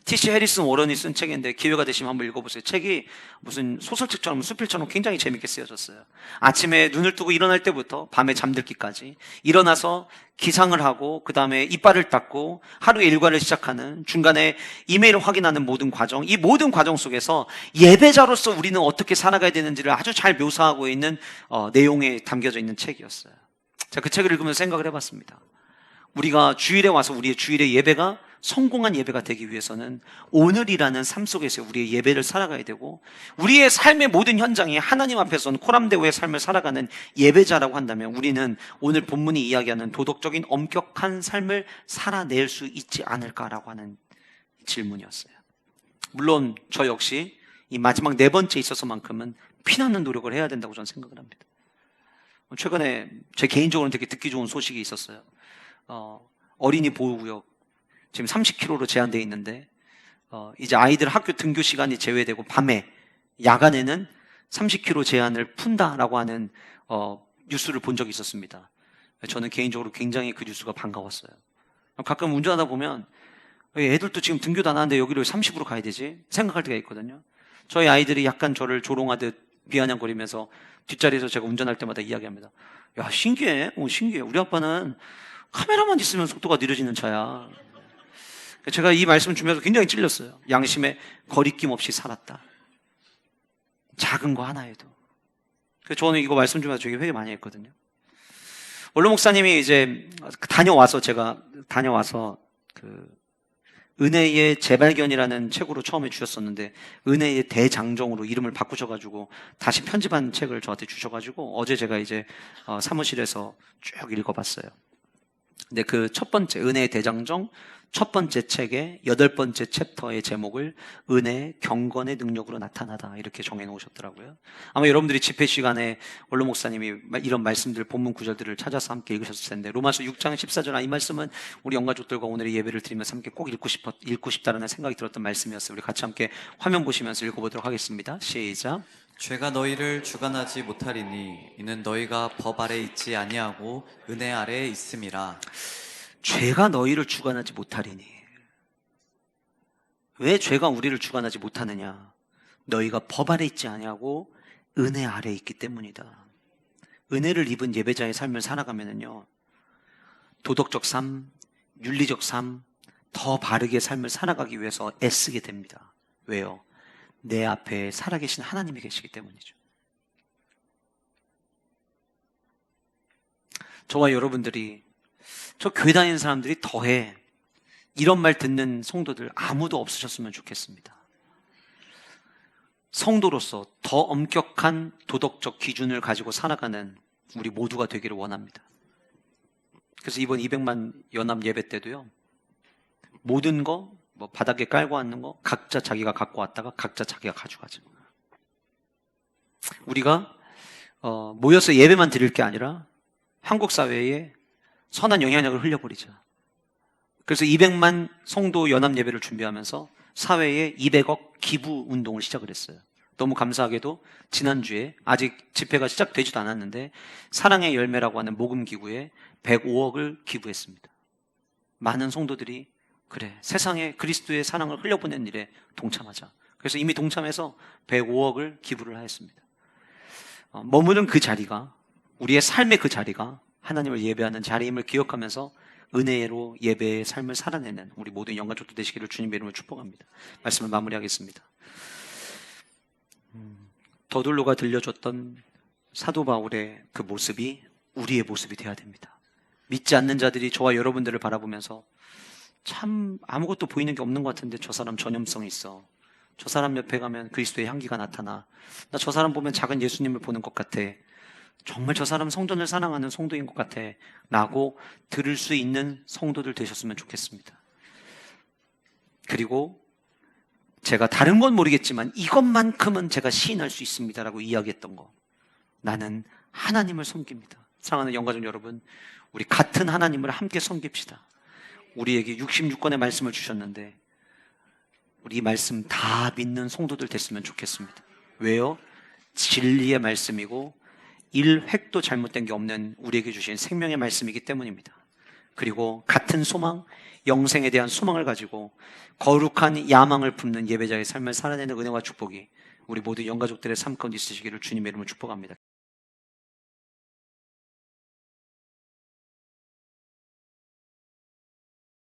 T.C. 해리슨 워런이 쓴 책인데 기회가 되시면 한번 읽어보세요. 책이 무슨 소설책처럼 수필처럼 굉장히 재밌게 쓰여졌어요. 아침에 눈을 뜨고 일어날 때부터 밤에 잠들기까지, 일어나서 기상을 하고 그 다음에 이빨을 닦고 하루의 일과를 시작하는, 중간에 이메일을 확인하는 모든 과정, 이 모든 과정 속에서 예배자로서 우리는 어떻게 살아가야 되는지를 아주 잘 묘사하고 있는 내용에 담겨져 있는 책이었어요. 자, 그 책을 읽으면서 생각을 해봤습니다. 우리가 주일에 와서 우리의 주일의 예배가 성공한 예배가 되기 위해서는 오늘이라는 삶 속에서 우리의 예배를 살아가야 되고, 우리의 삶의 모든 현장이 하나님 앞에서는 코람데오의 삶을 살아가는 예배자라고 한다면 우리는 오늘 본문이 이야기하는 도덕적인 엄격한 삶을 살아낼 수 있지 않을까라고 하는 질문이었어요. 물론 저 역시 이 마지막 네 번째에 있어서만큼은 피나는 노력을 해야 된다고 저는 생각을 합니다. 최근에 제 개인적으로는 되게 듣기 좋은 소식이 있었어요. 어린이 보호구역 지금 30km로 제한되어 있는데, 이제 아이들 학교 등교 시간이 제외되고 밤에, 야간에는 30km 제한을 푼다라고 하는 뉴스를 본 적이 있었습니다. 저는 개인적으로 굉장히 그 뉴스가 반가웠어요. 가끔 운전하다 보면 애들도 지금 등교도 안 하는데 여기를 30으로 가야 되지? 생각할 때가 있거든요. 저희 아이들이 약간 저를 조롱하듯 비아냥거리면서 뒷자리에서 제가 운전할 때마다 이야기합니다. 야, 신기해. 신기해. 우리 아빠는 카메라만 있으면 속도가 느려지는 차야. 제가 이 말씀 주면서 굉장히 찔렸어요. 양심에 거리낌 없이 살았다. 작은 거 하나에도. 그래서 저는 이거 말씀 주면서 되게 회개 많이 했거든요. 원로 목사님이 이제 제가 다녀와서 은혜의 재발견이라는 책으로 처음에 주셨었는데, 은혜의 대장정으로 이름을 바꾸셔가지고 다시 편집한 책을 저한테 주셔가지고 어제 제가 이제 사무실에서 쭉 읽어봤어요. 근데 그 첫 번째 은혜의 대장정 첫 번째 책의 8번째 챕터의 제목을 은혜의 경건의 능력으로 나타나다 이렇게 정해 놓으셨더라고요. 아마 여러분들이 집회 시간에 원로 목사님이 이런 말씀들, 본문 구절들을 찾아서 함께 읽으셨을 텐데, 로마서 6장 14절, 이 말씀은 우리 영가족들과 오늘의 예배를 드리면서 함께 꼭 읽고 싶다라는 생각이 들었던 말씀이었어요. 우리 같이 함께 화면 보시면서 읽어보도록 하겠습니다. 시작. 죄가 너희를 주관하지 못하리니 이는 너희가 법 아래 있지 아니하고 은혜 아래에 있음이라. 죄가 너희를 주관하지 못하리니. 왜 죄가 우리를 주관하지 못하느냐? 너희가 법 아래 있지 아니하고 은혜 아래에 있기 때문이다. 은혜를 입은 예배자의 삶을 살아가면은요, 도덕적 삶, 윤리적 삶, 더 바르게 삶을 살아가기 위해서 애쓰게 됩니다. 왜요? 내 앞에 살아계신 하나님이 계시기 때문이죠. 저와 여러분들이, 저 교회 다니는 사람들이 더해 이런 말 듣는 성도들 아무도 없으셨으면 좋겠습니다. 성도로서 더 엄격한 도덕적 기준을 가지고 살아가는 우리 모두가 되기를 원합니다. 그래서 이번 200만 연합 예배 때도요, 모든 거 바닥에 깔고 앉는 거 각자 자기가 갖고 왔다가 각자 자기가 가져가죠. 우리가 모여서 예배만 드릴 게 아니라 한국 사회에 선한 영향력을 흘려버리자. 그래서 200만 성도 연합 예배를 준비하면서 사회에 200억 기부 운동을 시작을 했어요. 너무 감사하게도 지난주에, 아직 집회가 시작되지도 않았는데, 사랑의 열매라고 하는 모금 기구에 105억을 기부했습니다. 많은 성도들이 그래, 세상에 그리스도의 사랑을 흘려보낸 일에 동참하자. 그래서 이미 동참해서 105억을 기부를 하였습니다. 머무는 그 자리가, 우리의 삶의 그 자리가 하나님을 예배하는 자리임을 기억하면서 은혜로 예배의 삶을 살아내는 우리 모든 영가족들 되시기를 주님의 이름으로 축복합니다. 말씀을 마무리하겠습니다. 더둘로가 들려줬던 사도 바울의 그 모습이 우리의 모습이 되어야 됩니다. 믿지 않는 자들이 저와 여러분들을 바라보면서 참 아무것도 보이는 게 없는 것 같은데 저 사람 전염성이 있어. 저 사람 옆에 가면 그리스도의 향기가 나타나. 나 저 사람 보면 작은 예수님을 보는 것 같아. 정말 저 사람 성전을 사랑하는 성도인 것 같아 라고 들을 수 있는 성도들 되셨으면 좋겠습니다. 그리고 제가 다른 건 모르겠지만 이것만큼은 제가 시인할 수 있습니다 라고 이야기했던 거, 나는 하나님을 섬깁니다. 사랑하는 영가족 여러분, 우리 같은 하나님을 함께 섬깁시다. 우리에게 66권의 말씀을 주셨는데 우리 이 말씀 다 믿는 성도들 됐으면 좋겠습니다. 왜요? 진리의 말씀이고 1획도 잘못된 게 없는 우리에게 주신 생명의 말씀이기 때문입니다. 그리고 같은 소망, 영생에 대한 소망을 가지고 거룩한 야망을 품는 예배자의 삶을 살아내는 은혜와 축복이 우리 모두 영가족들의 삶 가운데 있으시기를 주님의 이름으로 축복합니다.